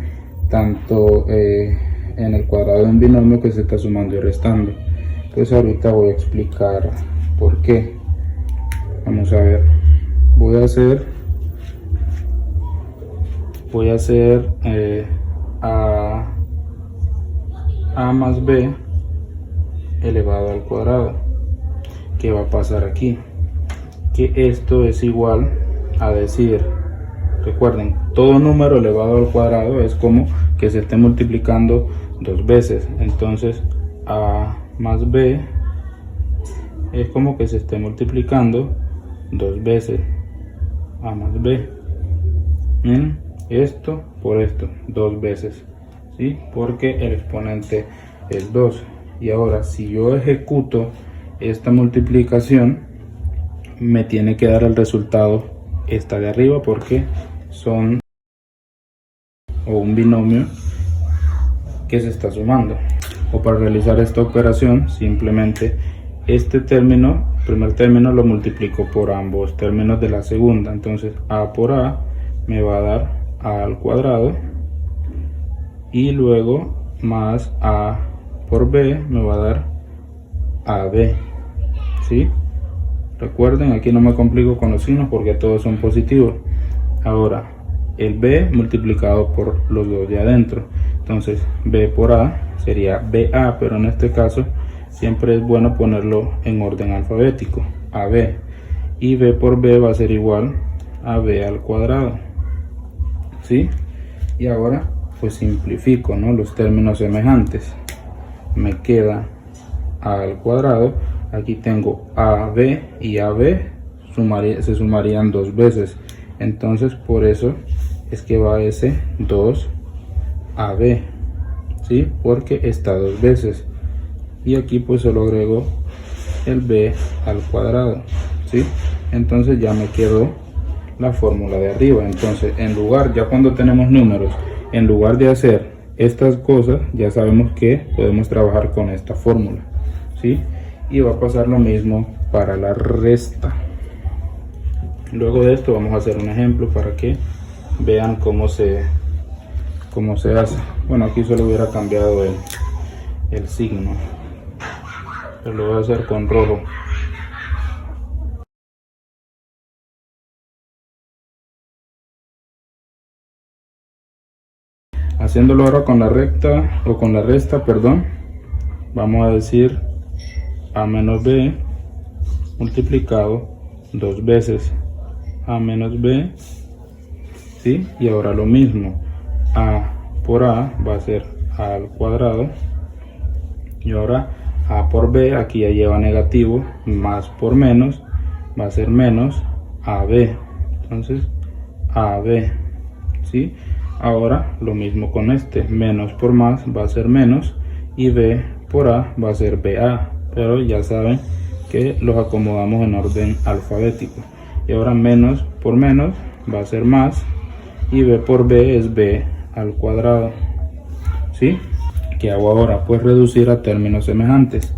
tanto en el cuadrado de un binomio que se está sumando y restando? Entonces ahorita voy a explicar por qué. Vamos a ver, voy a hacer a más b elevado al cuadrado. ¿Qué va a pasar aquí? Que esto es igual a decir, recuerden, todo número elevado al cuadrado es como que se esté multiplicando dos veces. Entonces a más b es como que se esté multiplicando dos veces. A más b, esto por esto, dos veces, ¿sí? Porque el exponente es 2. Y ahora si yo ejecuto esta multiplicación, me tiene que dar el resultado esta de arriba, porque son un binomio que se está sumando. O para realizar esta operación, simplemente este término, primer término, lo multiplico por ambos términos de la segunda. Entonces a por a me va a dar a al cuadrado, y luego más a por b me va a dar ab, ¿sí? Recuerden, aquí no me complico con los signos porque todos son positivos. Ahora el b multiplicado por los dos de adentro, entonces b por a sería ba, pero en este caso siempre es bueno ponerlo en orden alfabético, ab, y b por b va a ser igual a b al cuadrado, ¿sí? Y ahora pues simplifico, ¿no?, los términos semejantes. Me queda a al cuadrado, aquí tengo ab y ab se sumarían dos veces, entonces por eso es que va ese 2ab, ¿sí? Porque está dos veces, y aquí pues solo agrego el b al cuadrado, ¿sí? Entonces ya me quedó la fórmula de arriba. Entonces en lugar, ya cuando tenemos números, en lugar de hacer estas cosas, ya sabemos que podemos trabajar con esta fórmula, ¿sí? Y va a pasar lo mismo para la resta. Luego de esto vamos a hacer un ejemplo para que vean cómo se hace. Bueno, aquí solo hubiera cambiado el signo, pero lo voy a hacer con rojo. Haciéndolo ahora con la recta, o con la resta, perdón, vamos a decir a menos b multiplicado dos veces a menos b, ¿sí? Y ahora lo mismo, a por a va a ser a al cuadrado, y ahora a por b, aquí ya lleva negativo, más por menos va a ser menos ab, entonces ab, ¿sí? Ahora lo mismo con este, menos por más va a ser menos, y b por a va a ser ba, pero ya saben que los acomodamos en orden alfabético. Y ahora menos por menos va a ser más, y b por b es b al cuadrado, ¿sí? ¿Qué hago ahora? Pues reducir a términos semejantes.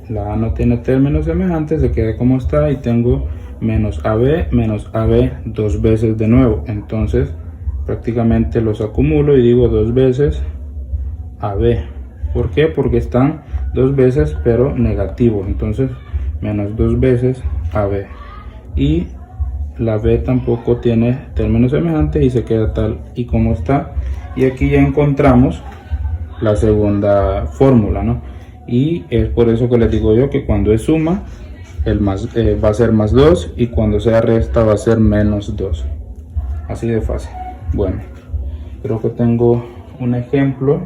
La a no tiene términos semejantes, se queda como está, y tengo menos ab dos veces de nuevo. Entonces prácticamente los acumulo y digo dos veces ab. ¿Por qué? Porque están dos veces pero negativo, entonces menos dos veces ab. Y la b tampoco tiene términos semejantes y se queda tal y como está. Y aquí ya encontramos la segunda fórmula, ¿no? Y es por eso que les digo yo que cuando es suma, el más va a ser más 2, y cuando sea resta va a ser menos 2. Así de fácil. Bueno, creo que tengo un ejemplo,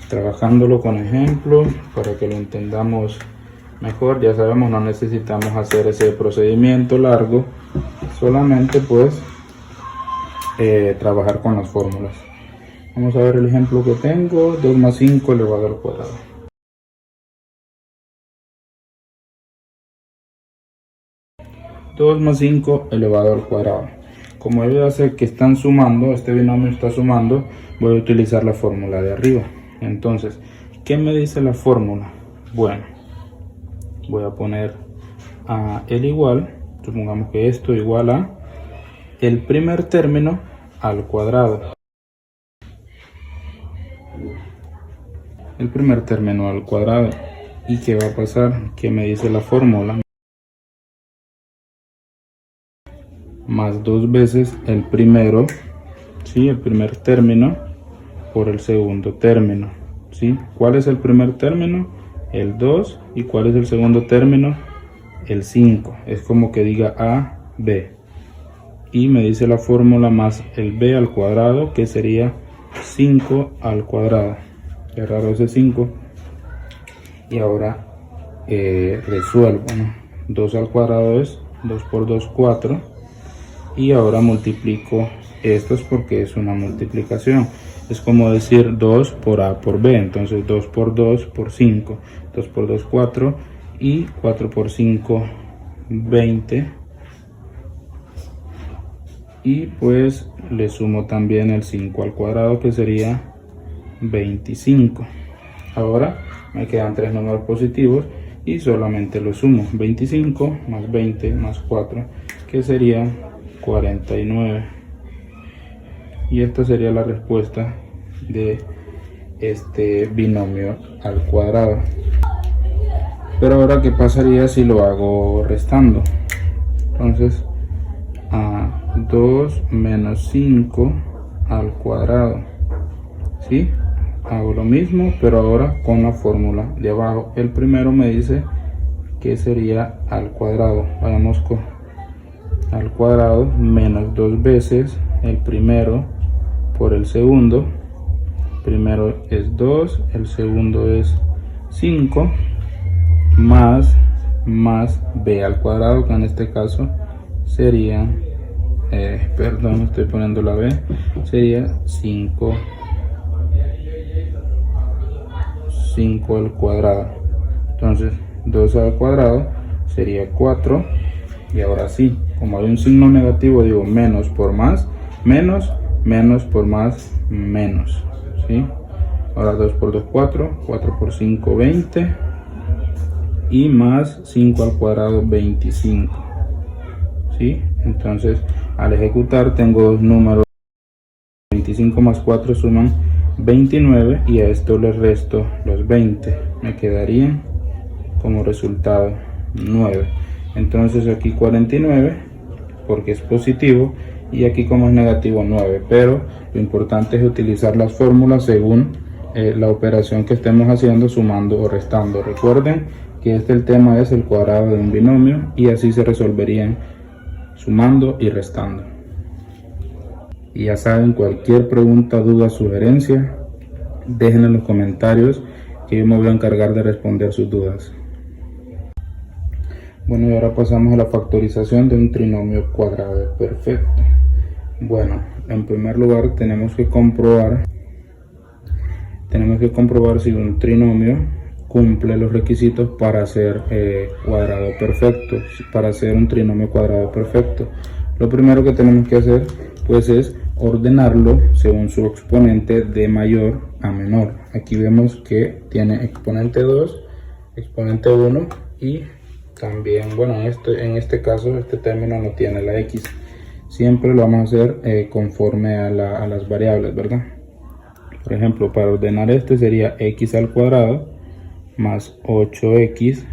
trabajándolo con ejemplo para que lo entendamos mejor. Ya sabemos, no necesitamos hacer ese procedimiento largo, solamente pues trabajar con las fórmulas. Vamos a ver el ejemplo que tengo, 2 más 5 elevado al cuadrado. Dos más 5 elevado al cuadrado. Como yo ya sé que están sumando, este binomio está sumando, voy a utilizar la fórmula de arriba. Entonces, ¿qué me dice la fórmula? Bueno, voy a poner a el igual, supongamos que esto igual a el primer término al cuadrado. El primer término al cuadrado. ¿Y qué va a pasar? ¿Qué me dice la fórmula? Más 2 veces el primero, ¿sí? El primer término por el segundo término, ¿sí? ¿Cuál es el primer término? El 2. ¿Y cuál es el segundo término? El 5. Es como que diga A, B. Y me dice la fórmula más el B al cuadrado, que sería 5 al cuadrado. Qué raro ese 5. Y ahora resuelvo, ¿no? 2 al cuadrado es 2 por 2, 4. Y ahora multiplico estos porque es una multiplicación. Es como decir 2 por A por B. Entonces 2 por 2 por 5. 2 por 2, 4. Y 4 por 5, 20. Y pues le sumo también el 5 al cuadrado, que sería 25. Ahora me quedan 3 números positivos y solamente los sumo. 25 más 20 más 4, que sería 49. Y esta sería la respuesta de este binomio al cuadrado. Pero ahora, ¿qué pasaría si lo hago restando? Entonces, a 2 menos 5 al cuadrado, ¿sí? Hago lo mismo, pero ahora con la fórmula de abajo. El primero me dice que sería al cuadrado. Vayamos con al cuadrado menos 2 veces el primero por el segundo. Primero es 2, el segundo es 5, más b al cuadrado, que en este caso sería, perdón, estoy poniendo la b, sería 5 al cuadrado. Entonces 2 al cuadrado sería 4. Y ahora sí, como hay un signo negativo, digo menos por más, menos, menos por más, menos, ¿sí? Ahora 2 por 2, 4, 4 por 5, 20, y más 5 al cuadrado, 25, ¿sí? Entonces, al ejecutar tengo dos números, 25 más 4 suman 29, y a esto le resto los 20, me quedarían como resultado 9. Entonces aquí 49 porque es positivo, y aquí como es negativo 9, pero lo importante es utilizar las fórmulas según la operación que estemos haciendo, sumando o restando. Recuerden que el tema es el cuadrado de un binomio, y así se resolverían sumando y restando. Y ya saben, cualquier pregunta, duda, sugerencia, dejen en los comentarios, que yo me voy a encargar de responder sus dudas. Bueno, y ahora pasamos a la factorización de un trinomio cuadrado perfecto. Bueno, en primer lugar tenemos que comprobar si un trinomio cumple los requisitos para ser cuadrado perfecto, para ser un trinomio cuadrado perfecto. Lo primero que tenemos que hacer pues es ordenarlo según su exponente de mayor a menor. Aquí vemos que tiene exponente 2, exponente 1, y también, bueno, en este caso este término no tiene la x. Siempre lo vamos a hacer conforme a las variables, ¿verdad? Por ejemplo, para ordenar este sería x al cuadrado más 8x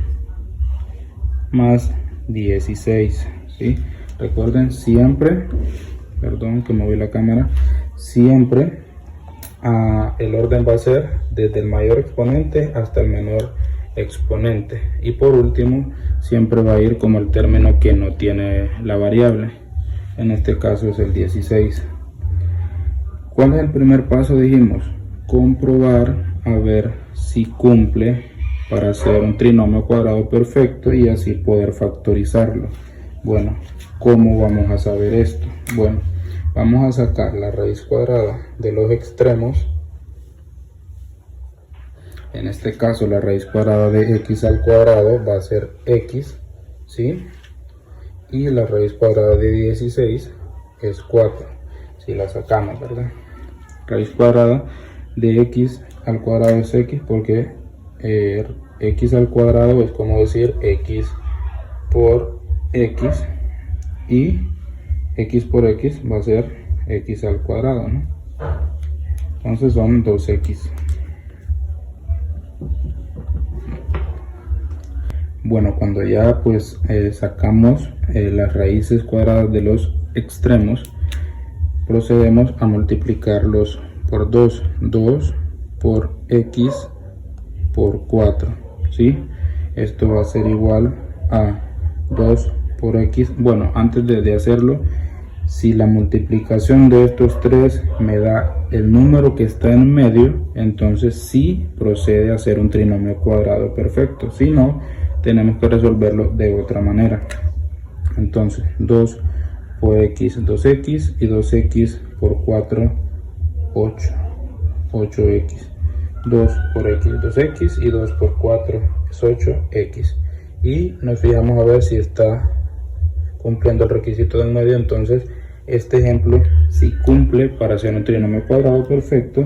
más 16, ¿sí? Recuerden siempre, perdón que moví la cámara, siempre el orden va a ser desde el mayor exponente hasta el menor exponente, y por último siempre va a ir como el término que no tiene la variable. En este caso es el 16. ¿Cuál es el primer paso? Dijimos comprobar a ver si cumple para hacer un trinomio cuadrado perfecto y así poder factorizarlo. Bueno, ¿cómo vamos a saber esto? Bueno, vamos a sacar la raíz cuadrada de los extremos. En este caso la raíz cuadrada de x al cuadrado va a ser x, ¿sí? Y la raíz cuadrada de 16 es 4, si la sacamos, ¿verdad? Raíz cuadrada de x al cuadrado es x porque x al cuadrado es como decir x por x, y x por x va a ser x al cuadrado, ¿no? Entonces son 2x. Bueno, cuando ya pues sacamos las raíces cuadradas de los extremos, procedemos a multiplicarlos por 2. 2 por x por 4, ¿sí? Esto va a ser igual a 2 por x. Bueno, antes de hacerlo, si la multiplicación de estos tres me da el número que está en medio, entonces sí procede a ser un trinomio cuadrado perfecto. Si no, tenemos que resolverlo de otra manera. Entonces 2 por x, 2x, y 2x por 4, 8, 8x. 2 por x, 2x, y 2 por 4 es 8x. Y nos fijamos a ver si está cumpliendo el requisito del medio. Entonces este ejemplo sí cumple para ser un trinomio cuadrado perfecto,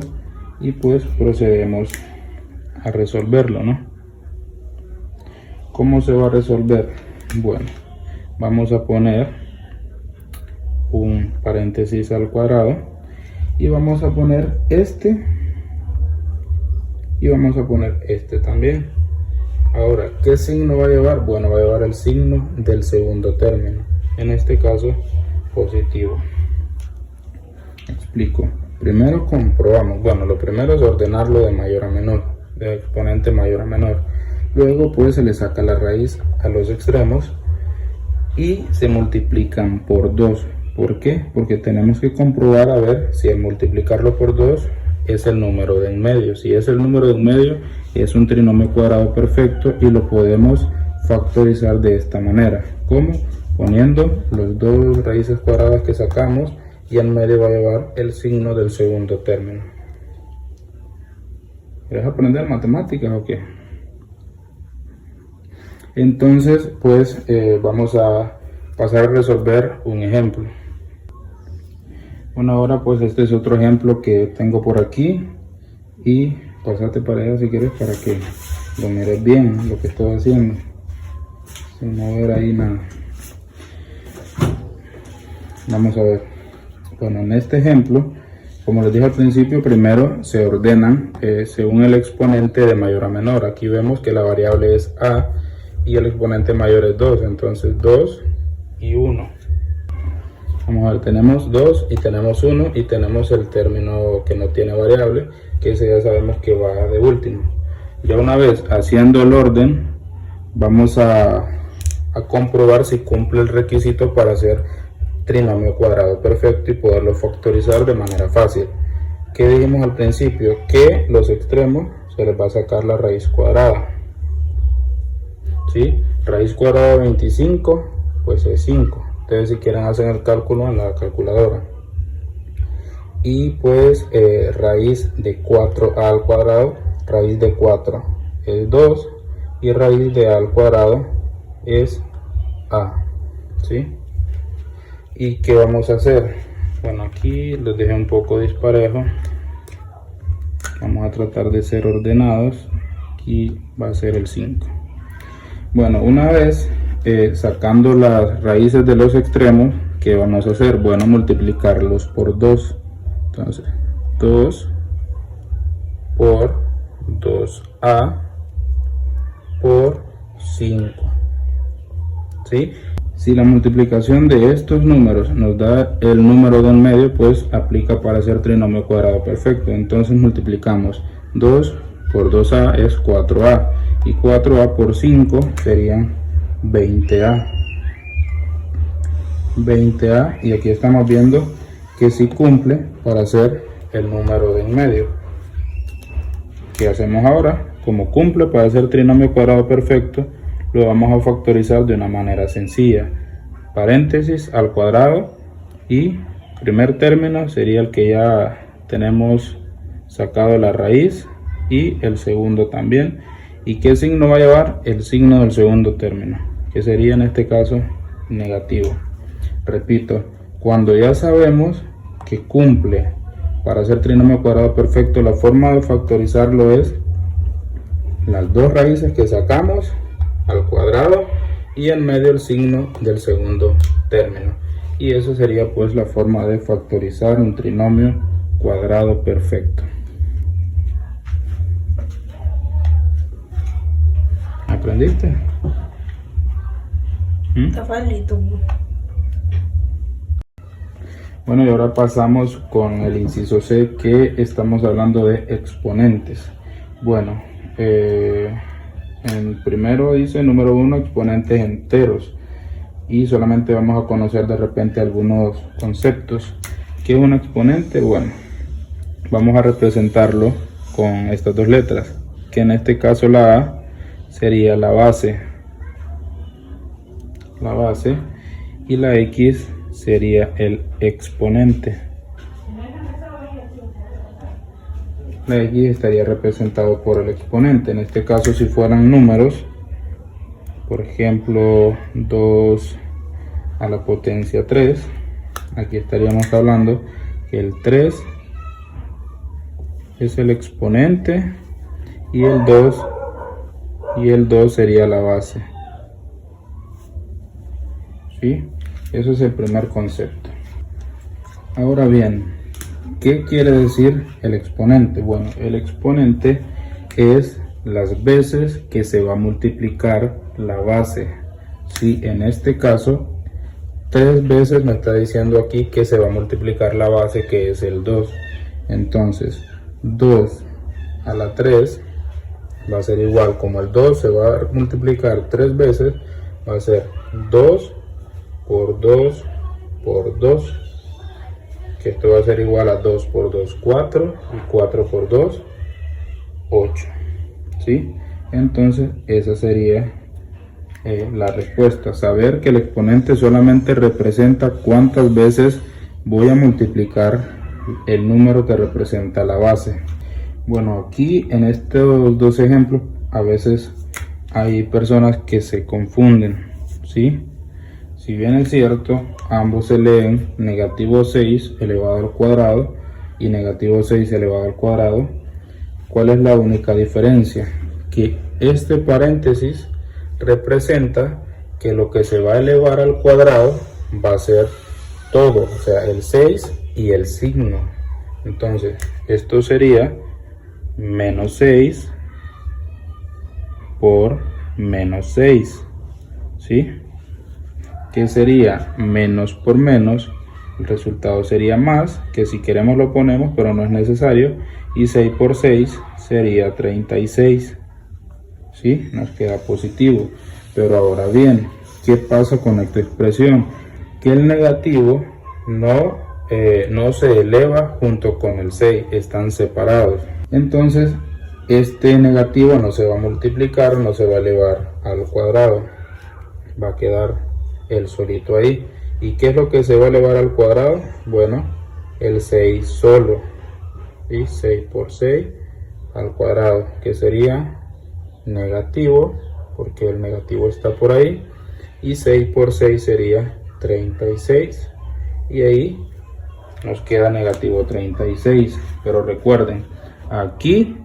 y pues procedemos a resolverlo, ¿no? ¿Cómo se va a resolver? Bueno, vamos a poner un paréntesis al cuadrado, y vamos a poner este, y vamos a poner este también. Ahora, ¿qué signo va a llevar? Bueno, va a llevar el signo del segundo término, en este caso positivo. Explico. Primero comprobamos. Bueno, lo primero es ordenarlo de mayor a menor, de exponente mayor a menor. Luego pues se le saca la raíz a los extremos y se multiplican por 2. ¿Por qué? Porque tenemos que comprobar a ver si al multiplicarlo por 2 es el número de en medio. Si es el número de en medio, es un trinomio cuadrado perfecto, y lo podemos factorizar de esta manera. ¿Cómo? Poniendo los dos raíces cuadradas que sacamos, y en medio va a llevar el signo del segundo término. ¿Quieres aprender matemáticas o qué? Entonces pues vamos a pasar a resolver un ejemplo. Bueno, ahora pues este es otro ejemplo que tengo por aquí, y pásate para allá si quieres para que lo mires bien lo que estoy haciendo, sin no ver ahí nada. Vamos a ver. Bueno, en este ejemplo, como les dije al principio, primero se ordenan según el exponente de mayor a menor. Aquí vemos que la variable es a y el exponente mayor es 2, entonces 2 y 1. Vamos a ver, tenemos 2 y tenemos 1, y tenemos el término que no tiene variable, que ese ya sabemos que va de último. Ya una vez haciendo el orden, vamos a comprobar si cumple el requisito para hacer trinomio cuadrado perfecto y poderlo factorizar de manera fácil. ¿Qué dijimos al principio? Que los extremos se les va a sacar la raíz cuadrada, ¿sí? Raíz cuadrada de 25 pues es 5. Ustedes si quieren hacen el cálculo en la calculadora. Y pues raíz de 4a al cuadrado, raíz de 4 es 2, y raíz de a al cuadrado es a, ¿sí? ¿Y qué vamos a hacer? Bueno, aquí los dejé un poco disparejo. Vamos a tratar de ser ordenados. Aquí va a ser el 5. Bueno, una vez sacando las raíces de los extremos, ¿qué vamos a hacer? Bueno, multiplicarlos por 2. Entonces, 2 por 2a por 5. ¿Sí? Si la multiplicación de estos números nos da el número de en medio, pues aplica para hacer trinomio cuadrado perfecto. Entonces multiplicamos 2 por 2a es 4a, y 4a por 5 serían 20a. 20a, y aquí estamos viendo que sí cumple para hacer el número de en medio. ¿Qué hacemos ahora? Como cumple para hacer trinomio cuadrado perfecto, lo vamos a factorizar de una manera sencilla. Paréntesis al cuadrado, y primer término sería el que ya tenemos sacado la raíz, y el segundo también. ¿Y qué signo va a llevar? El signo del segundo término, que sería en este caso negativo. Repito, cuando ya sabemos que cumple para hacer trinomio cuadrado perfecto, la forma de factorizarlo es las dos raíces que sacamos al cuadrado y en medio el signo del segundo término. Y eso sería pues la forma de factorizar un trinomio cuadrado perfecto. ¿Aprendiste? Está facilito. Bueno, y ahora pasamos con el inciso C, que estamos hablando de exponentes. Bueno, en primero dice número 1, exponentes enteros. Y solamente vamos a conocer de repente algunos conceptos. ¿Qué es un exponente? Bueno, vamos a representarlo con estas dos letras, que en este caso la A sería la base, y la X sería el exponente. La X estaría representado por el exponente. En este caso, si fueran números, por ejemplo 2 a la potencia 3, aquí estaríamos hablando que el 3 es el exponente y el 2 sería la base. ¿Sí? Eso es el primer concepto. Ahora bien, ¿qué quiere decir el exponente? Bueno, el exponente es las veces que se va a multiplicar la base. Si en este caso 3 veces me está diciendo aquí que se va a multiplicar la base, que es el 2. Entonces 2 a la 3 va a ser igual, como el 2 se va a multiplicar 3 veces, va a ser 2 por 2 por 2, que esto va a ser igual a 2 por 2, 4, y 4 por 2, 8. ¿Sí? Entonces esa sería la respuesta. Saber que el exponente solamente representa cuántas veces voy a multiplicar el número que representa la base. Bueno, aquí en estos dos ejemplos a veces hay personas que se confunden, ¿sí? Si bien es cierto, ambos se leen negativo 6 elevado al cuadrado y negativo 6 elevado al cuadrado, ¿cuál es la única diferencia? Que este paréntesis representa que lo que se va a elevar al cuadrado va a ser todo, o sea, el 6 y el signo. Entonces, esto sería menos 6 por menos 6, ¿sí? Que sería menos por menos, el resultado sería más, que si queremos lo ponemos, pero no es necesario, y 6 por 6 sería 36, ¿sí? Nos queda positivo. Pero ahora bien, ¿qué pasa con esta expresión? Que el negativo no se eleva junto con el 6, están separados. Entonces, este negativo no se va a multiplicar, no se va a elevar al cuadrado, va a quedar el solito ahí. ¿Y qué es lo que se va a elevar al cuadrado? Bueno, el 6 solo, y 6 por 6 al cuadrado, que sería negativo, porque el negativo está por ahí, y 6 por 6 sería 36, y ahí nos queda negativo 36. Pero recuerden, aquí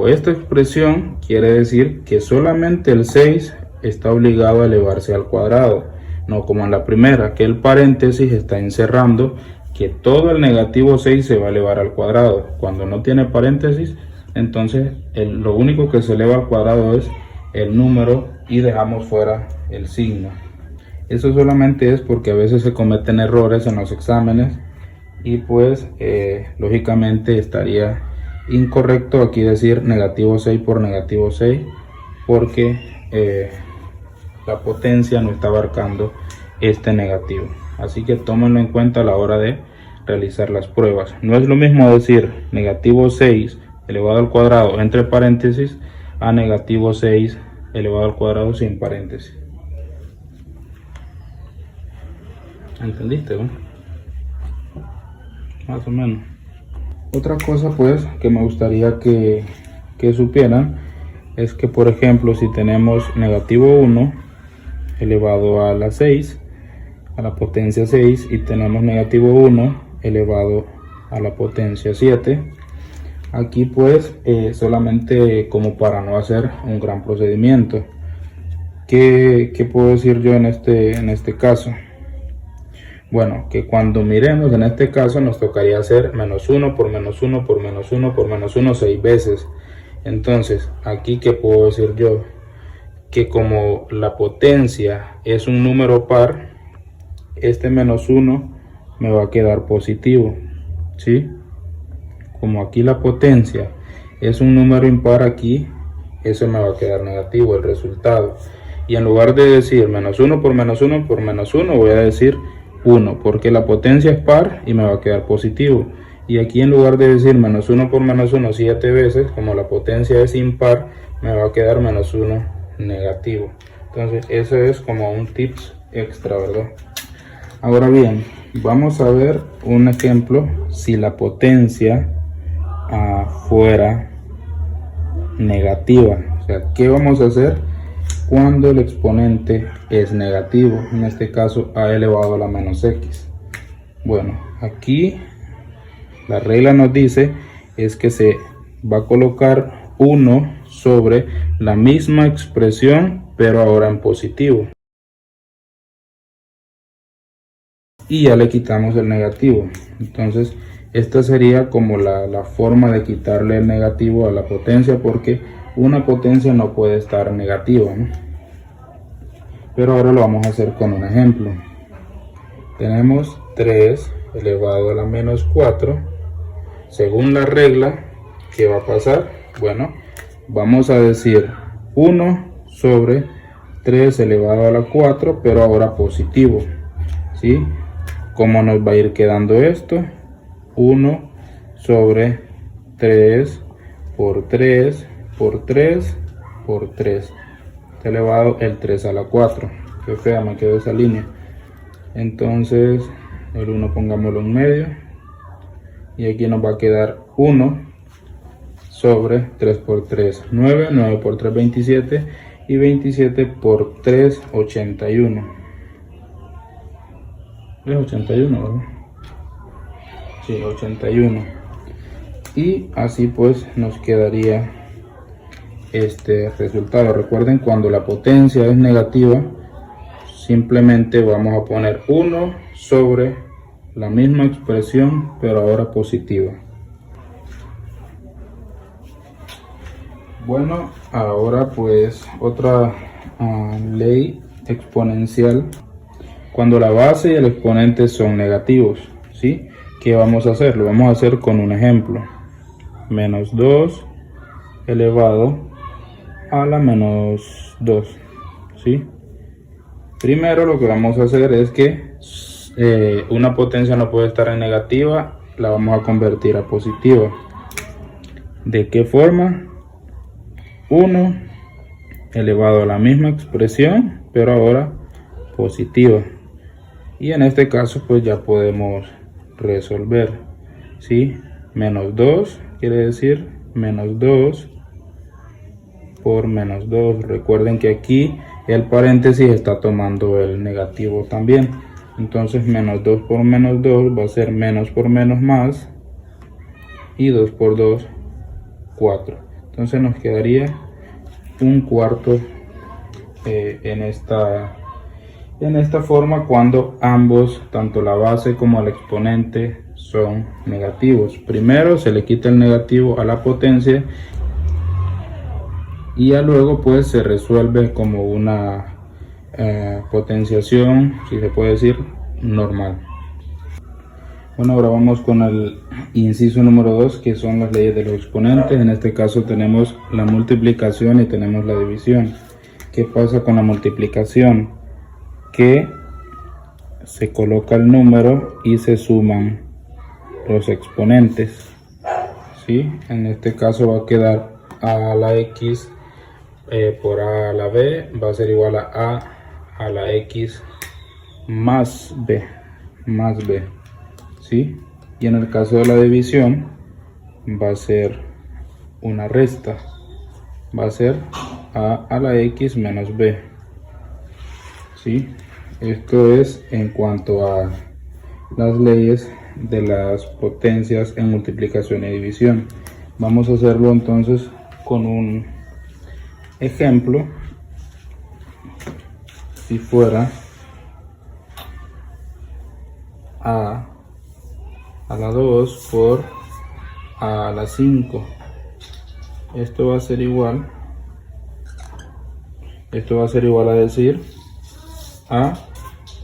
esta expresión quiere decir que solamente el 6 está obligado a elevarse al cuadrado, no como en la primera, que el paréntesis está encerrando que todo el negativo 6 se va a elevar al cuadrado. Cuando no tiene paréntesis, entonces lo único que se eleva al cuadrado es el número y dejamos fuera el signo. Eso solamente es porque a veces se cometen errores en los exámenes y pues lógicamente estaría incorrecto aquí decir negativo 6 por negativo 6, porque la potencia no está abarcando este negativo. Así que tómenlo en cuenta a la hora de realizar las pruebas. No es lo mismo decir negativo 6 elevado al cuadrado entre paréntesis a negativo 6 elevado al cuadrado sin paréntesis. ¿Entendiste, no? Más o menos. Otra cosa pues que me gustaría que supieran es que, por ejemplo, si tenemos negativo 1 elevado a la 6 a la potencia 6 y tenemos negativo 1 elevado a la potencia 7, aquí pues solamente como para no hacer un gran procedimiento, ¿Qué puedo decir yo en este caso? Bueno, que cuando miremos en este caso nos tocaría hacer menos 1 por menos 1 por menos 1 por menos 1 6 veces. Entonces, aquí ¿qué puedo decir yo? Que como la potencia es un número par, este menos 1 me va a quedar positivo, ¿sí? Como aquí la potencia es un número impar, aquí eso me va a quedar negativo el resultado. Y en lugar de decir menos 1 por menos 1 por menos 1, voy a decir 1, porque la potencia es par y me va a quedar positivo. Y aquí en lugar de decir menos 1 por menos 1 7 veces, como la potencia es impar, me va a quedar menos 1 negativo. Entonces eso es como un tips extra, ¿verdad? Ahora bien, vamos a ver un ejemplo si la potencia fuera negativa. O sea, ¿qué vamos a hacer cuando el exponente es negativo? En este caso, a elevado a la menos x. Bueno, aquí la regla nos dice es que se va a colocar 1 sobre la misma expresión, pero ahora en positivo. Y ya le quitamos el negativo. Entonces esta sería como la forma de quitarle el negativo a la potencia, porque una potencia no puede estar negativa, ¿no? Pero ahora lo vamos a hacer con un ejemplo. Tenemos 3 elevado a la menos 4. Según la regla, ¿qué va a pasar? Bueno, vamos a decir 1 sobre 3 elevado a la 4, pero ahora positivo, ¿sí? ¿Cómo nos va a ir quedando esto? 1 sobre 3 por 3 por 3 por 3. Está elevado el 3 a la 4. Qué fea me quedó esa línea. Entonces el 1 pongámoslo en medio. Y aquí nos va a quedar 1 sobre 3 por 3, 9. 9 por 3, 27. Y 27 por 3, 81. Es 81, ¿verdad? Sí, 81. Y así pues nos quedaría este resultado. Recuerden, cuando la potencia es negativa, simplemente vamos a poner 1 sobre la misma expresión, pero ahora positiva. Bueno, ahora pues otra ley exponencial. Cuando la base y el exponente son negativos, ¿sí? ¿Qué vamos a hacer? Lo vamos a hacer con un ejemplo. Menos 2 elevado a la menos 2, ¿sí? Primero lo que vamos a hacer es que una potencia no puede estar en negativa, la vamos a convertir a positiva. ¿De qué forma? 1 elevado a la misma expresión, pero ahora positiva. Y en este caso pues ya podemos resolver, ¿sí? Menos 2 quiere decir menos 2 por menos 2. Recuerden que aquí el paréntesis está tomando el negativo también. Entonces menos 2 por menos 2 va a ser menos por menos más. Y 2 por 2, 4. Entonces nos quedaría un cuarto en esta forma, cuando ambos, tanto la base como el exponente, son negativos. Primero se le quita el negativo a la potencia y ya luego pues se resuelve como una potenciación, si se puede decir, normal. Bueno, ahora vamos con el inciso número 2, que son las leyes de los exponentes. En este caso tenemos la multiplicación y tenemos la división. ¿Qué pasa con la multiplicación? Que se coloca el número y se suman los exponentes, ¿sí? En este caso va a quedar a la x por a a la b va a ser igual a la x más b, ¿sí? Y en el caso de la división va a ser una resta, va a ser a la x menos b, ¿sí? Esto es en cuanto a las leyes de las potencias en multiplicación y división. Vamos a hacerlo entonces con un ejemplo si fuera a la 2 por a la 5. Esto va a ser igual a decir a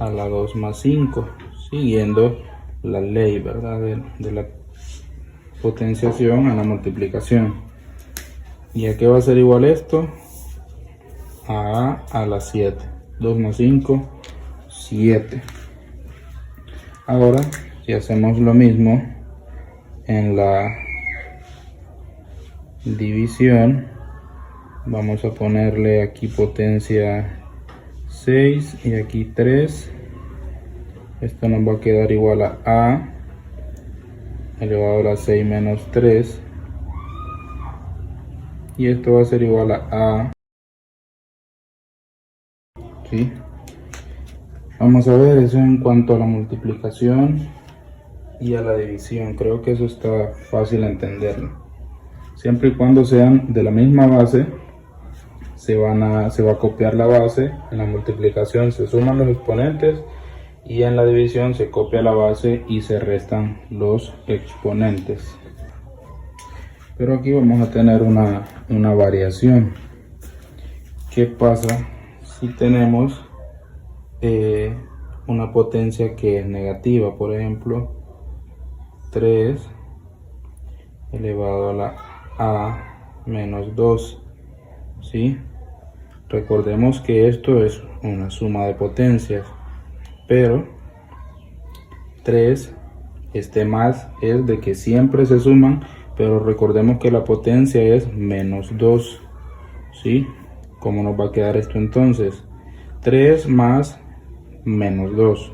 la 2 más 5, siguiendo la ley, ¿verdad? de la potenciación a la multiplicación. ¿Y a qué va a ser igual esto? A la 7. 2 más 5, 7. Ahora, si hacemos lo mismo en la división, vamos a ponerle aquí potencia 6 y aquí 3. Esto nos va a quedar igual a elevado a la 6 menos 3. Y esto va a ser igual a ¿sí? Vamos a ver eso en cuanto a la multiplicación y a la división. Creo que eso está fácil de entenderlo. Siempre y cuando sean de la misma base, se va a copiar la base. En la multiplicación se suman los exponentes y en la división se copia la base y se restan los exponentes. Pero aquí vamos a tener una variación. ¿Qué pasa si tenemos una potencia que es negativa? Por ejemplo, 3 elevado a la a menos 2, ¿sí? Recordemos que esto es una suma de potencias, pero 3, este más es de que siempre se suman, pero recordemos que la potencia es menos 2, ¿sí? ¿Cómo nos va a quedar esto entonces? 3 más menos 2.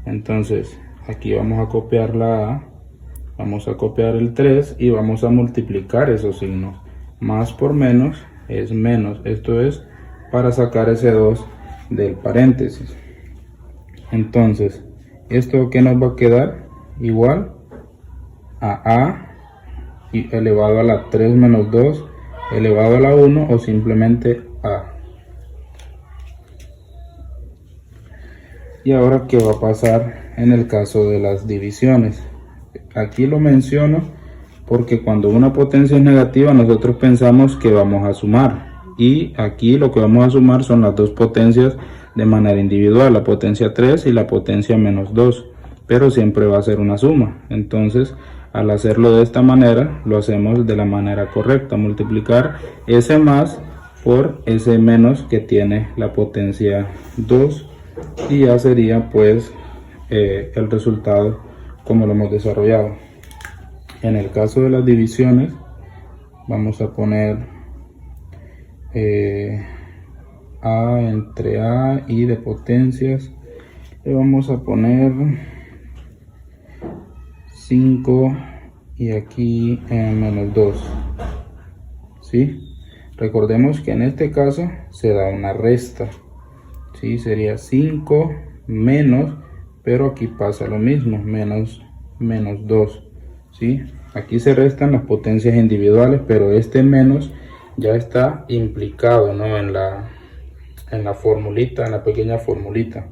Entonces aquí vamos a copiar la A, vamos a copiar el 3 y vamos a multiplicar esos signos. Más por menos es menos. Esto es para sacar ese 2 del paréntesis. Entonces, ¿esto qué nos va a quedar? Igual a y elevado a la 3 menos 2 elevado a la 1 o simplemente a. Y ahora, ¿qué va a pasar en el caso de las divisiones? Aquí lo menciono porque cuando una potencia es negativa nosotros pensamos que vamos a sumar, y aquí lo que vamos a sumar son las dos potencias de manera individual, la potencia 3 y la potencia menos 2, pero siempre va a ser una suma. Entonces, al hacerlo de esta manera, lo hacemos de la manera correcta, multiplicar ese más por ese menos que tiene la potencia 2, y ya sería pues el resultado como lo hemos desarrollado. En el caso de las divisiones, vamos a poner A entre A y de potencias le vamos a poner 5 y aquí menos 2, ¿sí? Recordemos que en este caso se da una resta, ¿sí? Sería 5 menos, pero aquí pasa lo mismo, menos 2, ¿sí? Aquí se restan las potencias individuales, pero este menos ya está implicado, ¿no? en la formulita, en la pequeña formulita.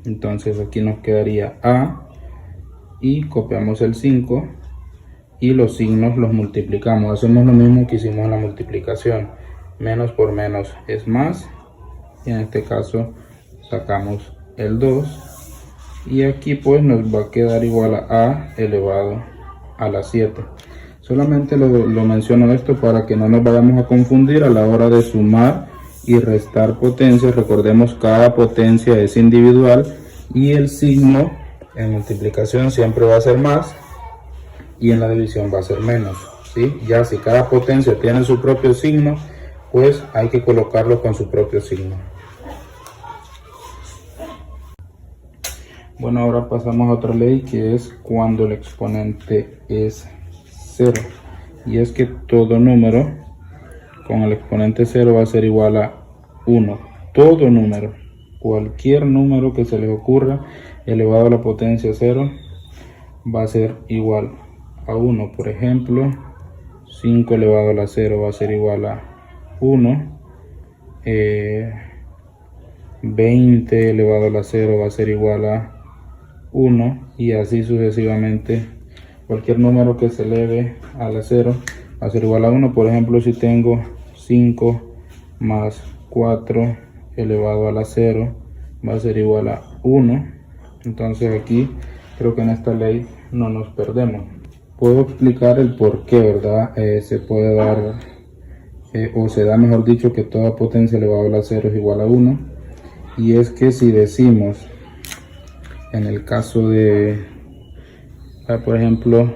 Entonces aquí nos quedaría A y copiamos el 5 y los signos los multiplicamos. Hacemos lo mismo que hicimos en la multiplicación. Menos por menos es más, y en este caso sacamos el 2 y aquí pues nos va a quedar igual a elevado a la 7. Solamente lo menciono esto para que no nos vayamos a confundir a la hora de sumar y restar potencias. Recordemos, cada potencia es individual y el signo en multiplicación siempre va a ser más y en la división va a ser menos, ¿sí? Ya si cada potencia tiene su propio signo, pues hay que colocarlo con su propio signo. Bueno, ahora pasamos a otra ley, que es cuando el exponente es 0. Y es que todo número con el exponente 0 va a ser igual a 1. Todo número, cualquier número que se les ocurra elevado a la potencia 0 va a ser igual a 1. Por ejemplo, 5 elevado a la 0 va a ser igual a 1. 20 elevado a la 0 va a ser igual a 1 y así sucesivamente. Cualquier número que se eleve a la 0 va a ser igual a 1. Por ejemplo, si tengo 5 más 4 elevado a la 0 va a ser igual a 1. Entonces aquí creo que en esta ley no nos perdemos. Puedo explicar el por qué, ¿verdad? Se puede dar, o se da mejor dicho, que toda potencia elevado a la 0 es igual a 1. Y es que si decimos, en el caso de, por ejemplo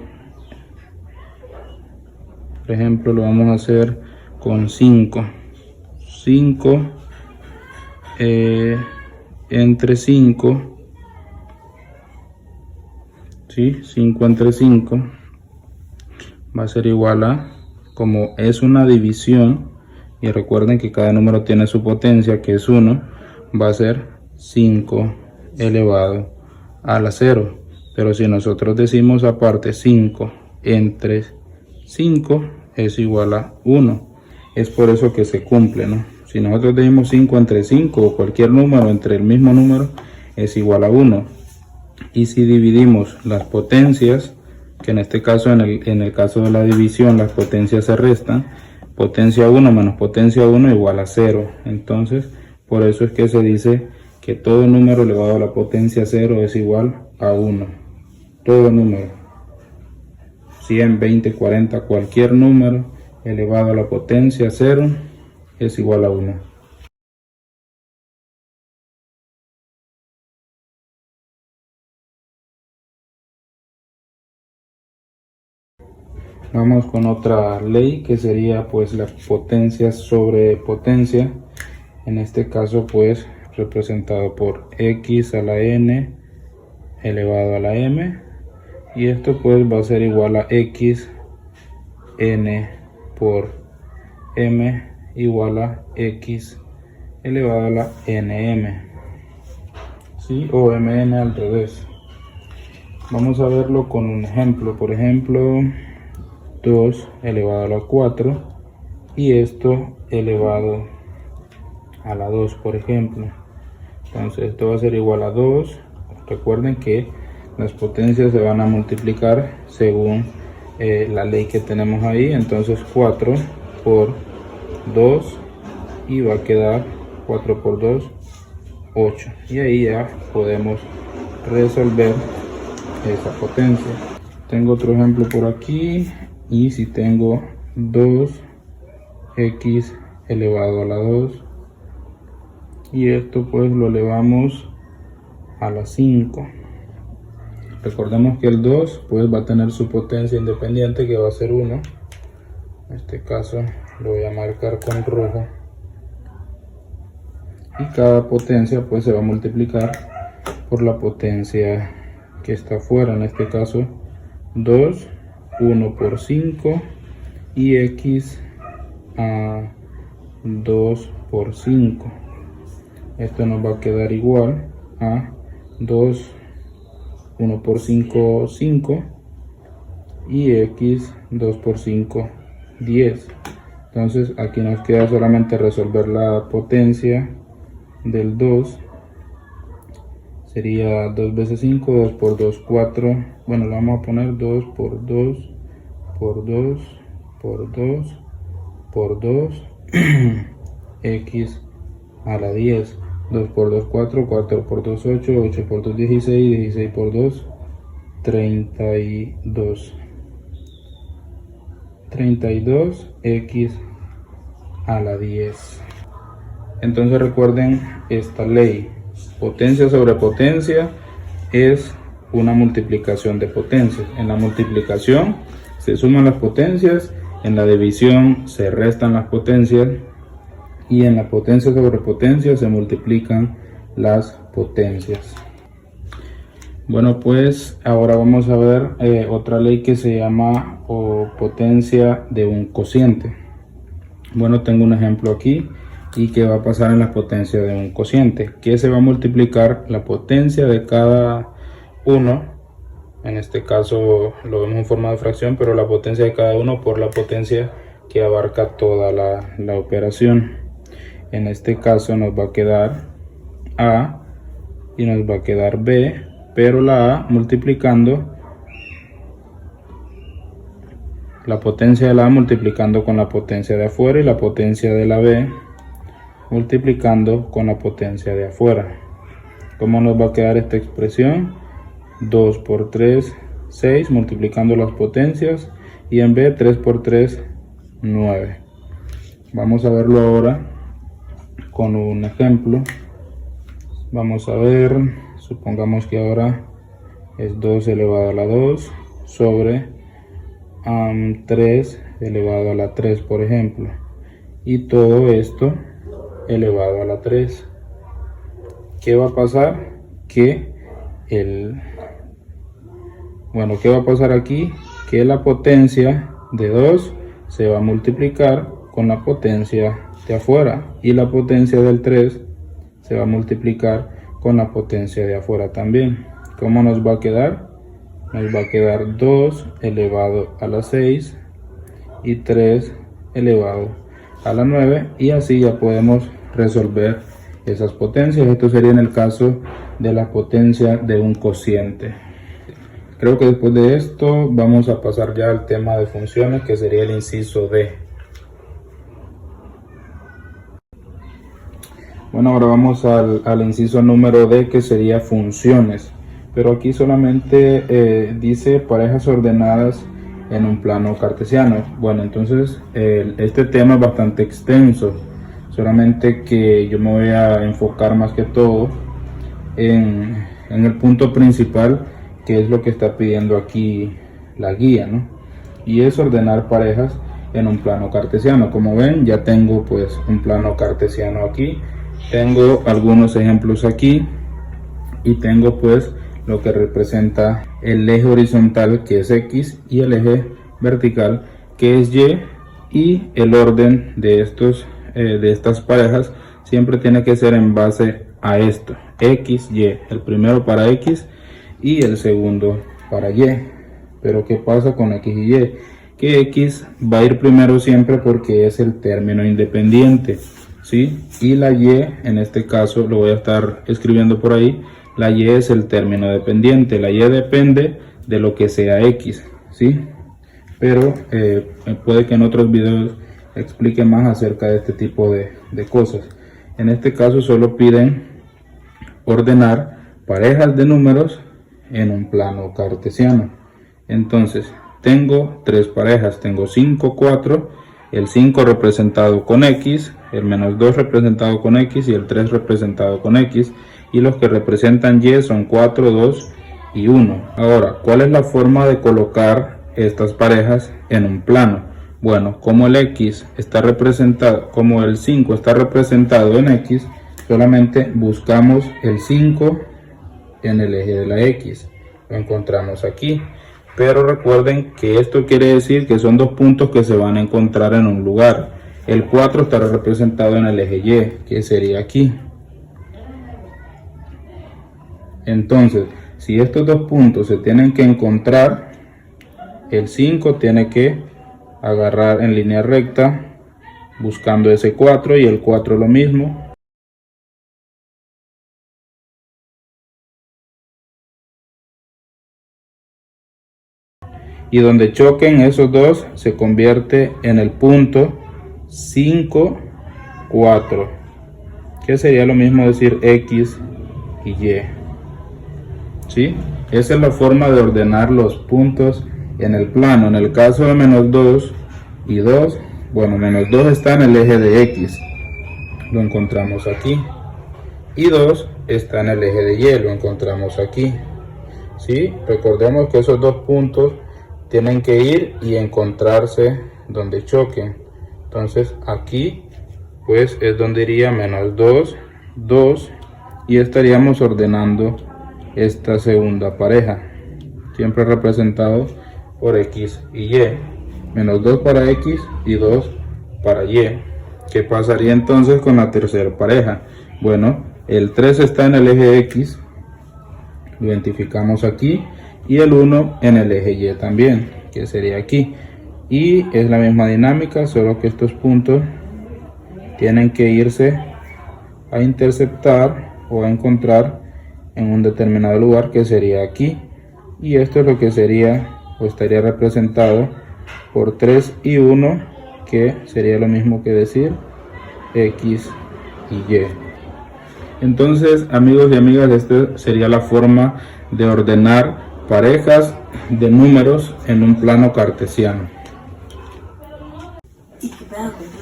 lo vamos a hacer con 5. 5 entre 5, ¿sí? 5 entre 5 va a ser igual a, como es una división, y recuerden que cada número tiene su potencia, que es 1, va a ser 5 elevado a la 0. Pero si nosotros decimos aparte 5 entre 5 es igual a 1. Es por eso que se cumple, ¿no? Si nosotros decimos 5 entre 5 o cualquier número entre el mismo número es igual a 1. Y si dividimos las potencias, que en este caso, en el caso de la división, las potencias se restan, potencia 1 menos potencia 1 igual a 0. Entonces, por eso es que se dice que todo número elevado a la potencia 0 es igual a 1. Todo número, 100, 20, 40, cualquier número elevado a la potencia 0 es igual a 1. Vamos con otra ley que sería pues la potencia sobre potencia. En este caso pues representado por x a la n elevado a la m, y esto pues va a ser igual a x n por m igual a x elevado a la nm, ¿sí? O mn al revés. Vamos a verlo con un ejemplo. Por ejemplo, 2 elevado a la 4 y esto elevado a la 2, por ejemplo. Entonces esto va a ser igual a 2. Recuerden que las potencias se van a multiplicar según la ley que tenemos ahí. Entonces 4 por 2 y va a quedar 4 por 2, 8. Y ahí ya podemos resolver esa potencia. Tengo otro ejemplo por aquí. Y si tengo 2x elevado a la 2 y esto pues lo elevamos a la 5. Recordemos que el 2 pues va a tener su potencia independiente, que va a ser 1. En este caso lo voy a marcar con rojo. Y cada potencia pues se va a multiplicar por la potencia que está afuera. En este caso 2, 1 por 5 y x a 2 por 5. Esto nos va a quedar igual a 2, 1 por 5, 5 y x 2 por 5, 10. Entonces aquí nos queda solamente resolver la potencia del 2. Sería 2 veces 5, 2 por 2, 4. Bueno, le vamos a poner 2 por 2, por 2, por 2, por 2, x a la 10. 2 por 2, 4, 4 por 2, 8, 8 por 2, 16, 16 por 2, 32. 32 x a la 10. Entonces recuerden esta ley. Potencia sobre potencia es una multiplicación de potencias. En la multiplicación se suman las potencias, en la división se restan las potencias y en la potencia sobre potencia se multiplican las potencias. Bueno, pues ahora vamos a ver otra ley que se llama potencia de un cociente. Bueno, tengo un ejemplo aquí. ¿Y qué va a pasar en la potencia de un cociente? Que se va a multiplicar la potencia de cada uno. En este caso lo vemos en forma de fracción, pero la potencia de cada uno por la potencia que abarca toda la operación. En este caso nos va a quedar A y nos va a quedar B, pero la A multiplicando la potencia de la A multiplicando con la potencia de afuera y la potencia de la B multiplicando con la potencia de afuera. ¿Cómo nos va a quedar esta expresión? 2 por 3, 6, multiplicando las potencias, y en B 3 por 3, 9. Vamos a verlo ahora con un ejemplo. Vamos a ver, supongamos que ahora es 2 elevado a la 2 sobre 3 elevado a la 3, por ejemplo, y todo esto elevado a la 3. ¿Qué va a pasar? ¿Qué va a pasar aquí? Que la potencia de 2 se va a multiplicar con la potencia de afuera, y la potencia del 3 se va a multiplicar con la potencia de afuera también. ¿Cómo nos va a quedar? Nos va a quedar 2 elevado a la 6 y 3 elevado a la 9, y así ya podemos resolver esas potencias. Esto sería en el caso de la potencia de un cociente. Creo que después de esto vamos a pasar ya al tema de funciones, que sería el inciso D. Bueno, ahora vamos al inciso número D, que sería funciones, pero aquí solamente dice parejas ordenadas en un plano cartesiano. Bueno, entonces este tema es bastante extenso, solamente que yo me voy a enfocar más que todo en el punto principal, que es lo que está pidiendo aquí la guía, ¿no? Y es ordenar parejas en un plano cartesiano. Como ven, ya tengo pues un plano cartesiano aquí, tengo algunos ejemplos aquí, y tengo pues lo que representa el eje horizontal, que es X, y el eje vertical, que es Y, y el orden de estas parejas siempre tiene que ser en base a esto: X, Y, el primero para X y el segundo para Y. Pero ¿qué pasa con X y Y? Que X va a ir primero siempre porque es el término independiente, ¿sí? Y la Y, en este caso lo voy a estar escribiendo por ahí, la Y es el término dependiente. La Y depende de lo que sea X, ¿sí? Pero puede que en otros videos explique más acerca de este tipo de cosas. En este caso solo piden ordenar parejas de números en un plano cartesiano. Entonces tengo tres parejas, tengo 5, 4, el 5 representado con X, el menos 2 representado con X y el 3 representado con X, y los que representan Y son 4, 2 y 1. Ahora, ¿cuál es la forma de colocar estas parejas en un plano? Bueno, como el X está representado, como el 5 está representado en X, solamente buscamos el 5 en el eje de la X, lo encontramos aquí. Pero recuerden que esto quiere decir que son dos puntos que se van a encontrar en un lugar. El 4 estará representado en el eje Y, que sería aquí. Entonces, si estos dos puntos se tienen que encontrar, el 5 tiene que agarrar en línea recta buscando ese 4, y el 4 lo mismo. Y donde choquen esos dos se convierte en el punto 5, 4, que sería lo mismo decir X y Y, ¿sí? Esa es la forma de ordenar los puntos en el plano. En el caso de menos 2 y 2, bueno, menos 2 está en el eje de X, lo encontramos aquí, y 2 está en el eje de Y, lo encontramos aquí, ¿sí? Recordemos que esos dos puntos tienen que ir y encontrarse donde choquen. Entonces aquí pues es donde iría menos 2, 2, y estaríamos ordenando esta segunda pareja, siempre representado por X y Y. Menos 2 para X y 2 para Y. ¿Qué pasaría entonces con la tercera pareja? Bueno, el 3 está en el eje X, lo identificamos aquí, y el 1 en el eje Y también, que sería aquí. Y es la misma dinámica, solo que estos puntos tienen que irse a interceptar o a encontrar en un determinado lugar, que sería aquí, y esto es lo que sería o estaría representado por 3 y 1, que sería lo mismo que decir X y Y. Entonces, amigos y amigas, esta sería la forma de ordenar parejas de números en un plano cartesiano.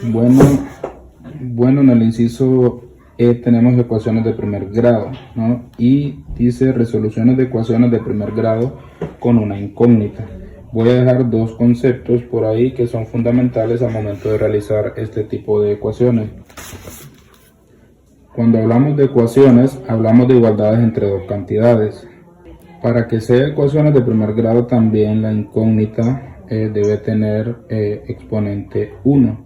Bueno, en el inciso E tenemos ecuaciones de primer grado, ¿no? Y dice resoluciones de ecuaciones de primer grado con una incógnita. Voy a dejar dos conceptos por ahí que son fundamentales al momento de realizar este tipo de ecuaciones. Cuando hablamos de ecuaciones, hablamos de igualdades entre dos cantidades. Para que sea ecuaciones de primer grado, también la incógnita debe tener exponente 1.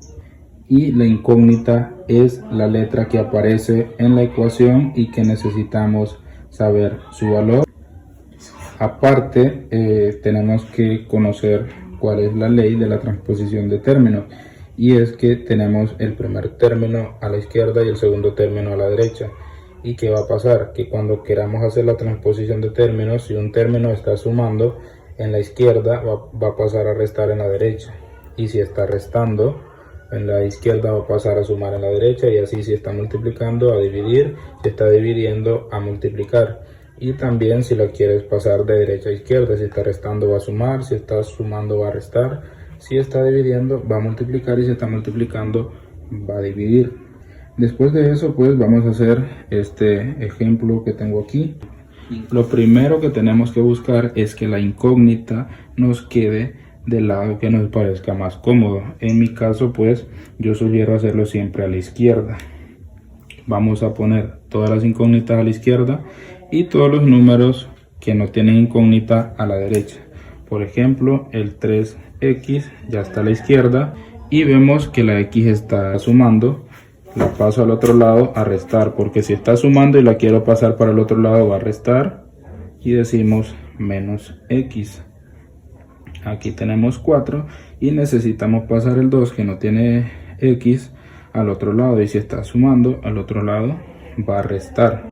Y la incógnita es la letra que aparece en la ecuación y que necesitamos saber su valor. Aparte, tenemos que conocer cuál es la ley de la transposición de términos, y es que tenemos el primer término a la izquierda y el segundo término a la derecha. ¿Y qué va a pasar? Que cuando queramos hacer la transposición de términos, si un término está sumando en la izquierda, va a pasar a restar en la derecha, y si está restando en la izquierda, va a pasar a sumar en la derecha, y así si está multiplicando, a dividir, si está dividiendo, a multiplicar. Y también si la quieres pasar de derecha a izquierda, si está restando va a sumar, si está sumando va a restar, si está dividiendo va a multiplicar, y si está multiplicando va a dividir. Después de eso, pues vamos a hacer este ejemplo que tengo aquí. Lo primero que tenemos que buscar es que la incógnita nos quede del lado que nos parezca más cómodo. En mi caso, pues yo sugiero hacerlo siempre a la izquierda. Vamos a poner todas las incógnitas a la izquierda y todos los números que no tienen incógnita a la derecha. Por ejemplo, el 3x ya está a la izquierda y vemos que la x está sumando. La paso al otro lado a restar, porque si está sumando y la quiero pasar para el otro lado va a restar, y decimos menos x. Aquí tenemos 4 y necesitamos pasar el 2 que no tiene x al otro lado, y si está sumando al otro lado va a restar.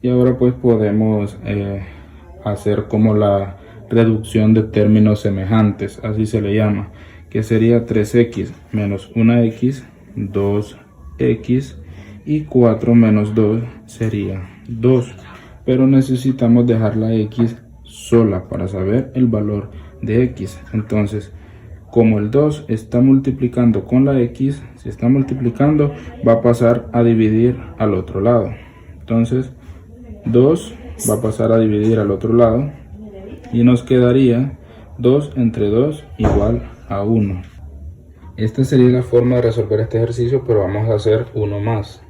Y ahora pues podemos hacer como la reducción de términos semejantes, así se le llama, que sería 3x menos 1x, 2x, y 4 menos 2 sería 2. Pero necesitamos dejar la x sola para saber el valor de x. Entonces, como el 2 está multiplicando con la x, si está multiplicando va a pasar a dividir al otro lado. Entonces 2 va a pasar a dividir al otro lado y nos quedaría 2 entre 2 igual a 1. Esta sería la forma de resolver este ejercicio, pero vamos a hacer uno más.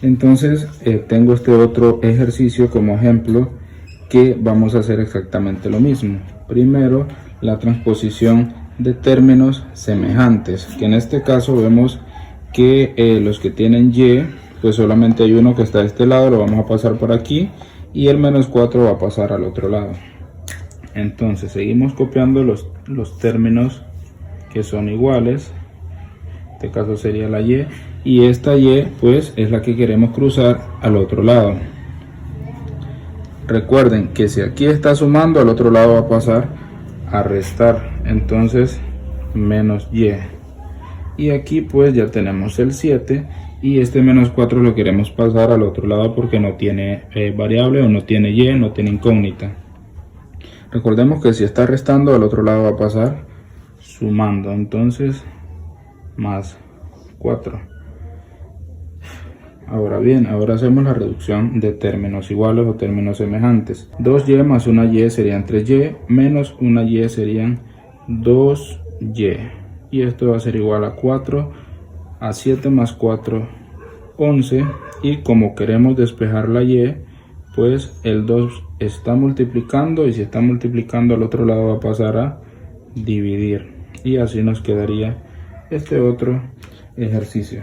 Entonces tengo este otro ejercicio como ejemplo, que vamos a hacer exactamente lo mismo. Primero, la transposición de términos semejantes, que en este caso vemos que los que tienen y, pues solamente hay uno que está de este lado, lo vamos a pasar por aquí, y el menos 4 va a pasar al otro lado. Entonces seguimos copiando los términos que son iguales. En este caso sería la y esta y pues es la que queremos cruzar al otro lado. Recuerden que si aquí está sumando, al otro lado va a pasar a restar, entonces menos y. Y aquí pues ya tenemos el 7, y este menos 4 lo queremos pasar al otro lado porque no tiene variable, o no tiene y, no tiene incógnita. Recordemos que si está restando, al otro lado va a pasar sumando, entonces más 4. Ahora bien, ahora hacemos la reducción de términos iguales o términos semejantes. 2y más 1y serían 3y, menos 1y serían 2y. Y esto va a ser igual a 4, a 7 más 4, 11. Y como queremos despejar la y, pues el 2 está multiplicando, y si está multiplicando al otro lado va a pasar a dividir. Y así nos quedaría este otro ejercicio.